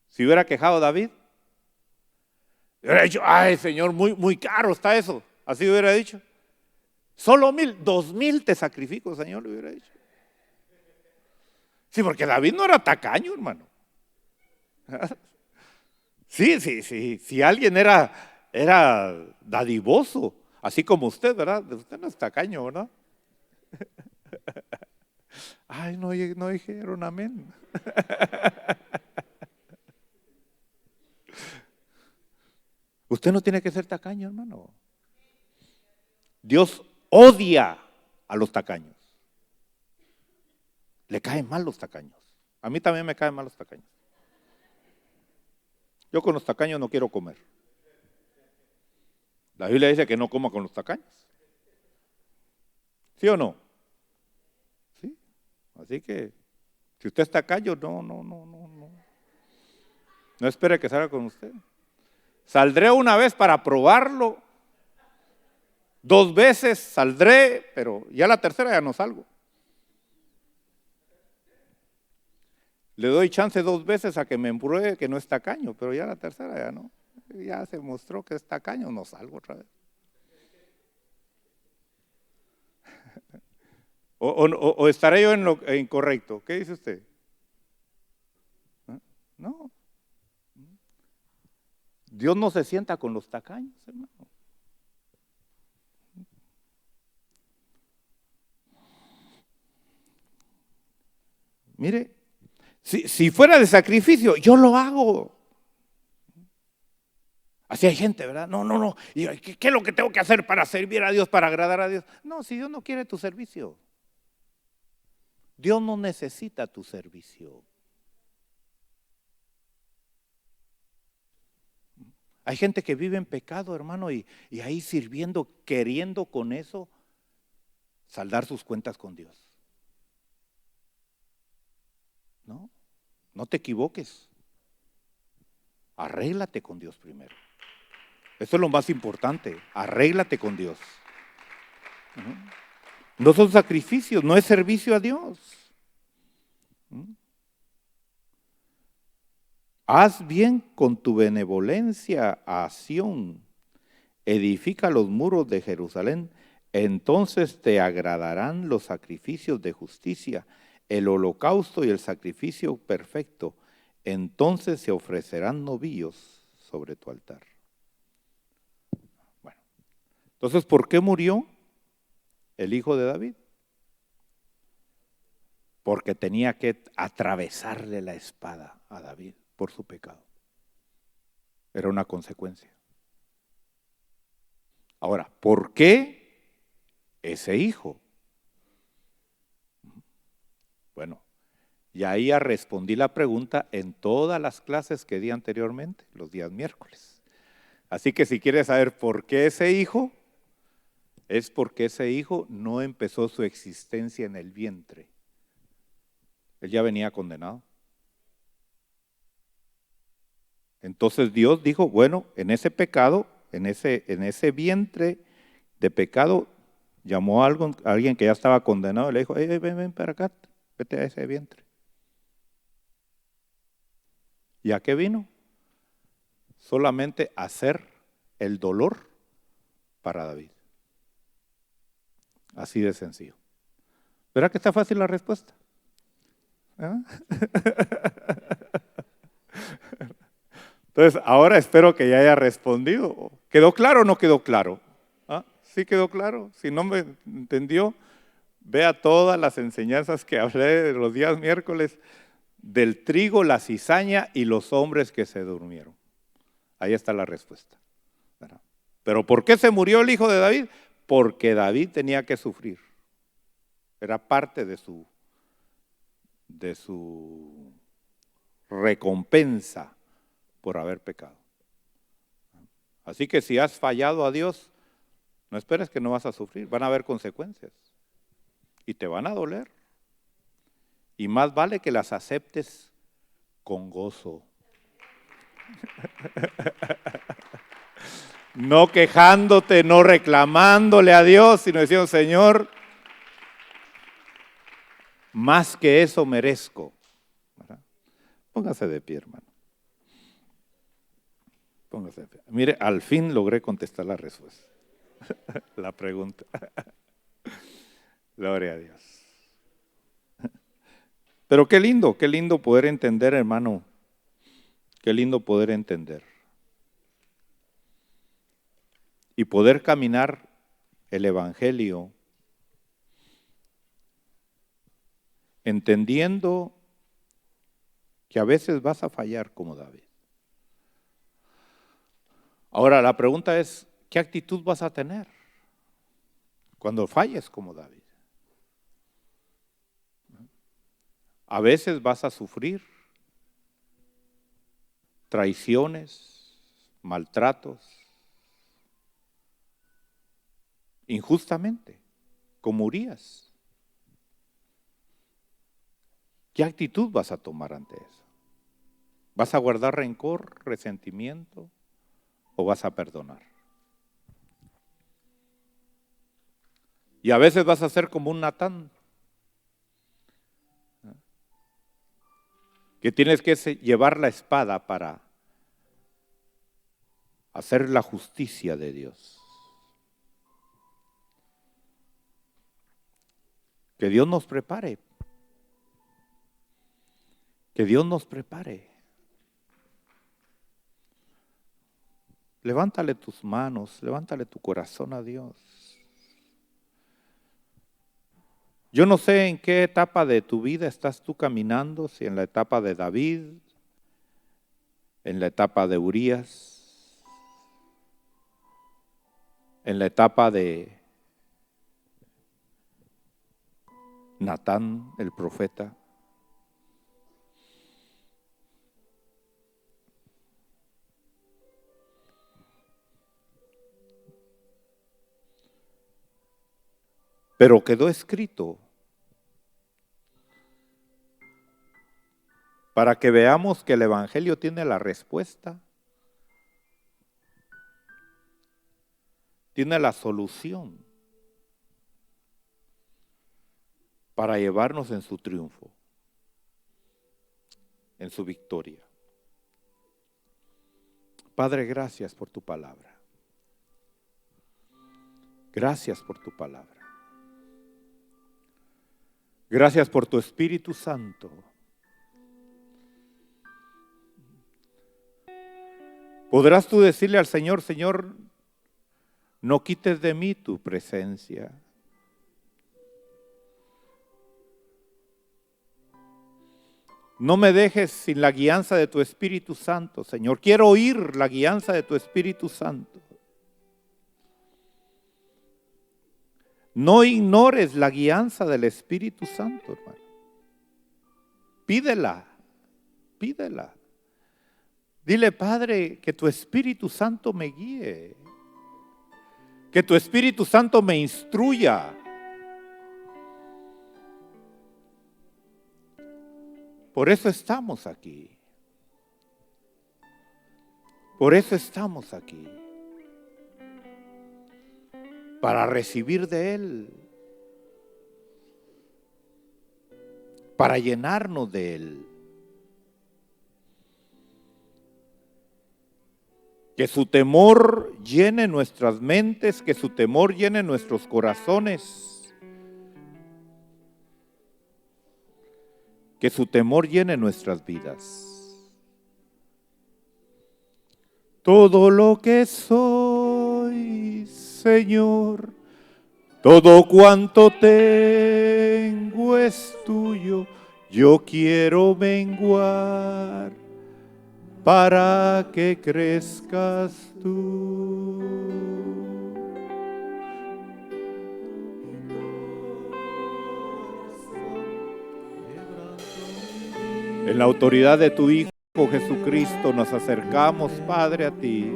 Speaker 2: si hubiera quejado David, hubiera dicho, ay Señor, muy caro está eso. Así hubiera dicho. Solo 1000, 2000 te sacrifico, Señor, le hubiera dicho. Sí, porque David no era tacaño, hermano. Sí, si alguien era dadivoso, así como usted, ¿verdad? Usted no es tacaño, ¿verdad? Ay, no dijeron amén. Usted no tiene que ser tacaño, hermano. Dios odia a los tacaños. Le caen mal los tacaños. A mí también me caen mal los tacaños. Yo con los tacaños no quiero comer. La Biblia dice que no coma con los tacaños. ¿Sí o no? Sí. Así que, si usted es tacaño, no espere que salga con usted. Saldré una vez para probarlo. 2 veces saldré, pero ya la tercera ya no salgo. Le doy chance 2 veces a que me pruebe que no es tacaño, pero ya la tercera ya no. Ya se mostró que es tacaño, no salgo otra vez. ¿O estaré yo en lo incorrecto? ¿Qué dice usted? No. Dios no se sienta con los tacaños, hermano. Mire, si fuera de sacrificio, yo lo hago. Así hay gente, ¿verdad? No. ¿Y qué es lo que tengo que hacer para servir a Dios, para agradar a Dios? No, si Dios no quiere tu servicio. Dios no necesita tu servicio. Hay gente que vive en pecado, hermano, y ahí sirviendo, queriendo con eso saldar sus cuentas con Dios. No te equivoques. Arréglate con Dios primero. Eso es lo más importante. Arréglate con Dios. No son sacrificios, no es servicio a Dios. Haz bien con tu benevolencia a Sión, edifica los muros de Jerusalén, entonces te agradarán los sacrificios de justicia, el holocausto y el sacrificio perfecto, entonces se ofrecerán novillos sobre tu altar. Bueno, entonces, ¿por qué murió el hijo de David? Porque tenía que atravesarle la espada a David por su pecado. Era una consecuencia. Ahora, ¿por qué ese hijo? Bueno, y ahí ya respondí la pregunta en todas las clases que di anteriormente, los días miércoles. Así que si quieres saber por qué ese hijo, es porque ese hijo no empezó su existencia en el vientre. Él ya venía condenado. Entonces Dios dijo, bueno, en ese pecado, en ese vientre de pecado, llamó a alguien que ya estaba condenado y le dijo, ven para acá, vete a ese vientre. ¿Y a qué vino? Solamente a hacer el dolor para David. Así de sencillo. ¿Verdad que está fácil la respuesta? ¿Ah? Entonces, ahora espero que ya haya respondido. ¿Quedó claro o no quedó claro? ¿Ah? ¿Sí quedó claro? Si no me entendió, vea todas las enseñanzas que hablé de los días miércoles del trigo, la cizaña y los hombres que se durmieron. Ahí está la respuesta. ¿Verdad? ¿Pero por qué se murió el hijo de David? Porque David tenía que sufrir. Era parte de su recompensa por haber pecado. Así que si has fallado a Dios, no esperes que no vas a sufrir, van a haber consecuencias y te van a doler. Y más vale que las aceptes con gozo. No quejándote, no reclamándole a Dios, sino diciendo, Señor, más que eso merezco. ¿Verdad? Póngase de pie, hermano. Póngase de pie. Mire, al fin logré contestar la respuesta. La pregunta. Gloria a Dios. Pero qué lindo poder entender, hermano. Qué lindo poder entender. Y poder caminar el Evangelio entendiendo que a veces vas a fallar como David. Ahora la pregunta es, ¿qué actitud vas a tener cuando falles como David? A veces vas a sufrir traiciones, maltratos, injustamente, como Urías. ¿Qué actitud vas a tomar ante eso? ¿Vas a guardar rencor, resentimiento o vas a perdonar? Y a veces vas a ser como un Natán, que tienes que llevar la espada para hacer la justicia de Dios. Que Dios nos prepare. Que Dios nos prepare. Levántale tus manos, levántale tu corazón a Dios. Yo no sé en qué etapa de tu vida estás tú caminando, si en la etapa de David, en la etapa de Urías, en la etapa de Natán, el profeta. Pero quedó escrito para que veamos que el Evangelio tiene la respuesta, tiene la solución para llevarnos en su triunfo, en su victoria. Padre, gracias por tu palabra. Gracias por tu palabra. Gracias por tu Espíritu Santo. ¿Podrás tú decirle al Señor, Señor, no quites de mí tu presencia? No me dejes sin la guianza de tu Espíritu Santo, Señor. Quiero oír la guianza de tu Espíritu Santo. No ignores la guianza del Espíritu Santo, hermano. Pídela, pídela. Dile, Padre, que tu Espíritu Santo me guíe. Que tu Espíritu Santo me instruya. Por eso estamos aquí. Por eso estamos aquí. Para recibir de Él. Para llenarnos de Él. Que su temor llene nuestras mentes, que su temor llene nuestros corazones. Que su temor llene nuestras vidas. Todo lo que soy, Señor, todo cuanto tengo es tuyo. Yo quiero menguar para que crezcas tú. En la autoridad de tu Hijo Jesucristo nos acercamos, Padre, a ti.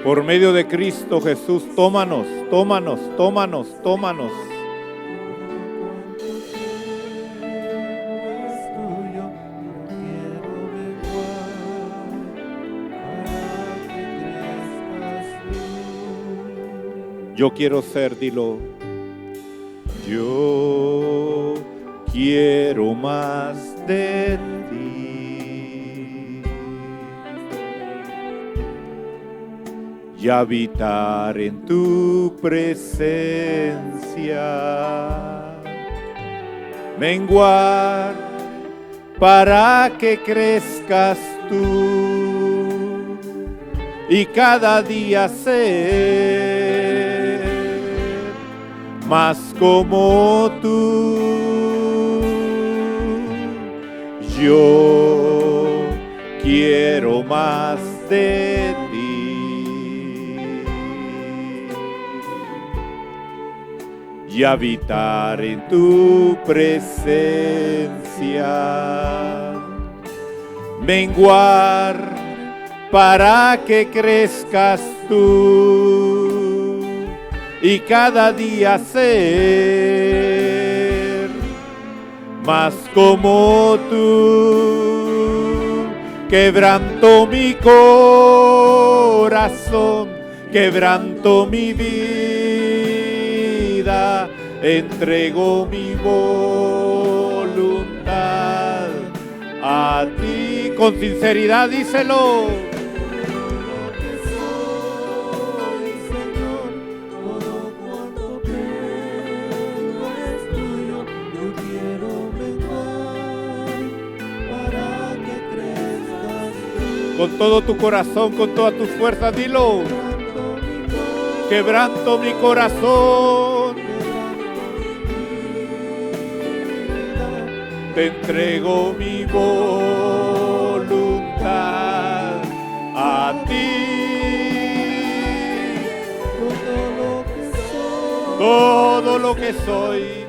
Speaker 2: Por medio de Cristo Jesús, tómanos, tómanos, tómanos, tómanos. Yo quiero ser, dilo. Yo quiero más de ti y habitar en tu presencia, menguar para que crezcas tú y cada día ser más como tú. Yo quiero más de ti y habitar en tu presencia, menguar para que crezcas tú y cada día ser más como tú. Quebranto mi corazón, quebranto mi vida, entrego mi voluntad a ti. Con sinceridad díselo. Con todo tu corazón, con todas tus fuerzas, dilo. Quebranto mi corazón, te entrego mi voluntad a ti. Todo lo que soy,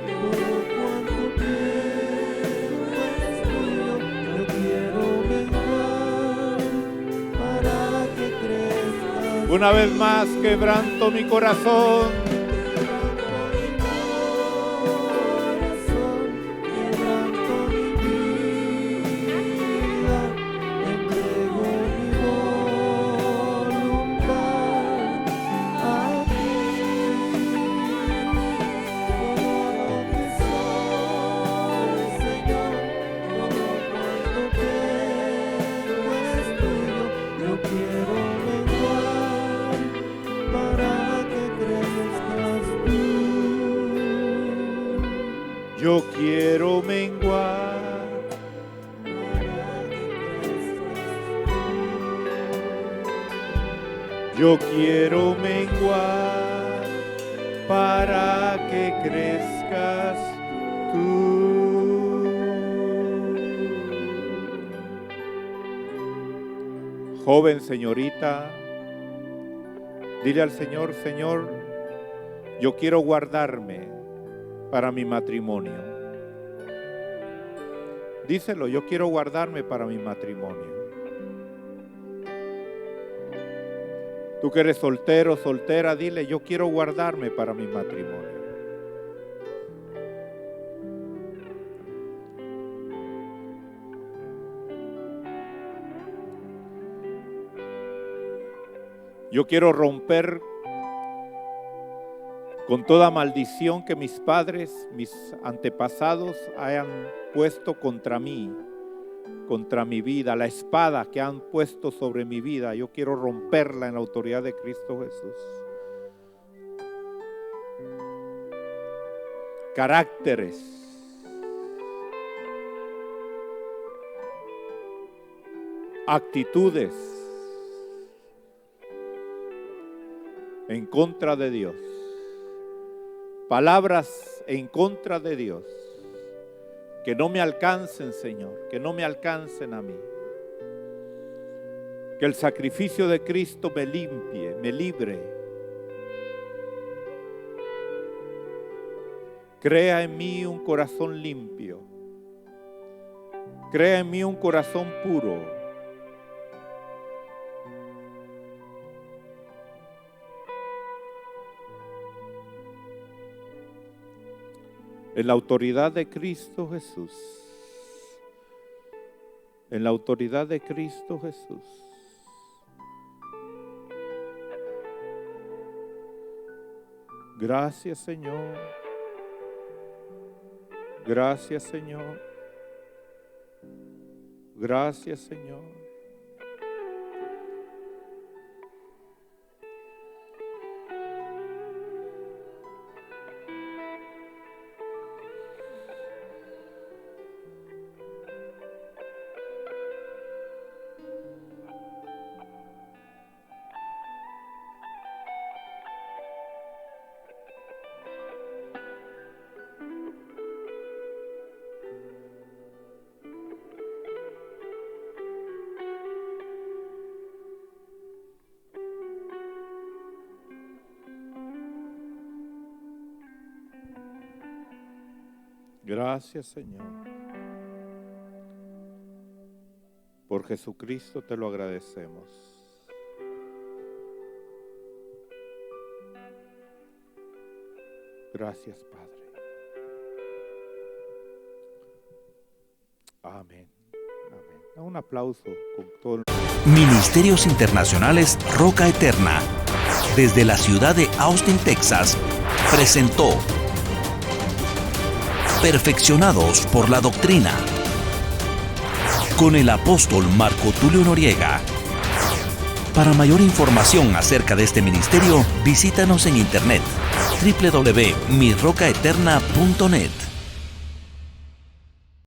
Speaker 2: una vez más, quebranto mi corazón, yo quiero menguar yo quiero menguar para que crezcas tú. Joven, señorita, dile al Señor: Señor, yo quiero guardarme para mi matrimonio. Díselo: yo quiero guardarme para mi matrimonio. Tú que eres soltero, soltera, dile: yo quiero guardarme para mi matrimonio. Yo quiero romper con toda maldición que mis padres, mis antepasados hayan puesto contra mí, contra mi vida, la espada que han puesto sobre mi vida. Yo quiero romperla en la autoridad de Cristo Jesús. Caracteres, actitudes en contra de Dios, palabras en contra de Dios, que no me alcancen, Señor, que no me alcancen a mí. Que el sacrificio de Cristo me limpie, me libre. Crea en mí un corazón limpio. Crea en mí un corazón puro. En la autoridad de Cristo Jesús. En la autoridad de Cristo Jesús. Gracias, Señor. Gracias, Señor. Gracias, Señor. Gracias, Señor. Por Jesucristo te lo agradecemos. Gracias, Padre. Amén. Amén. Un aplauso con todo.
Speaker 1: Ministerios Internacionales Roca Eterna, desde la ciudad de Austin, Texas, presentó Perfeccionados por la Doctrina, con el apóstol Marco Tulio Noriega. Para mayor información acerca de este ministerio, visítanos en internet www.mirrocaeterna.net.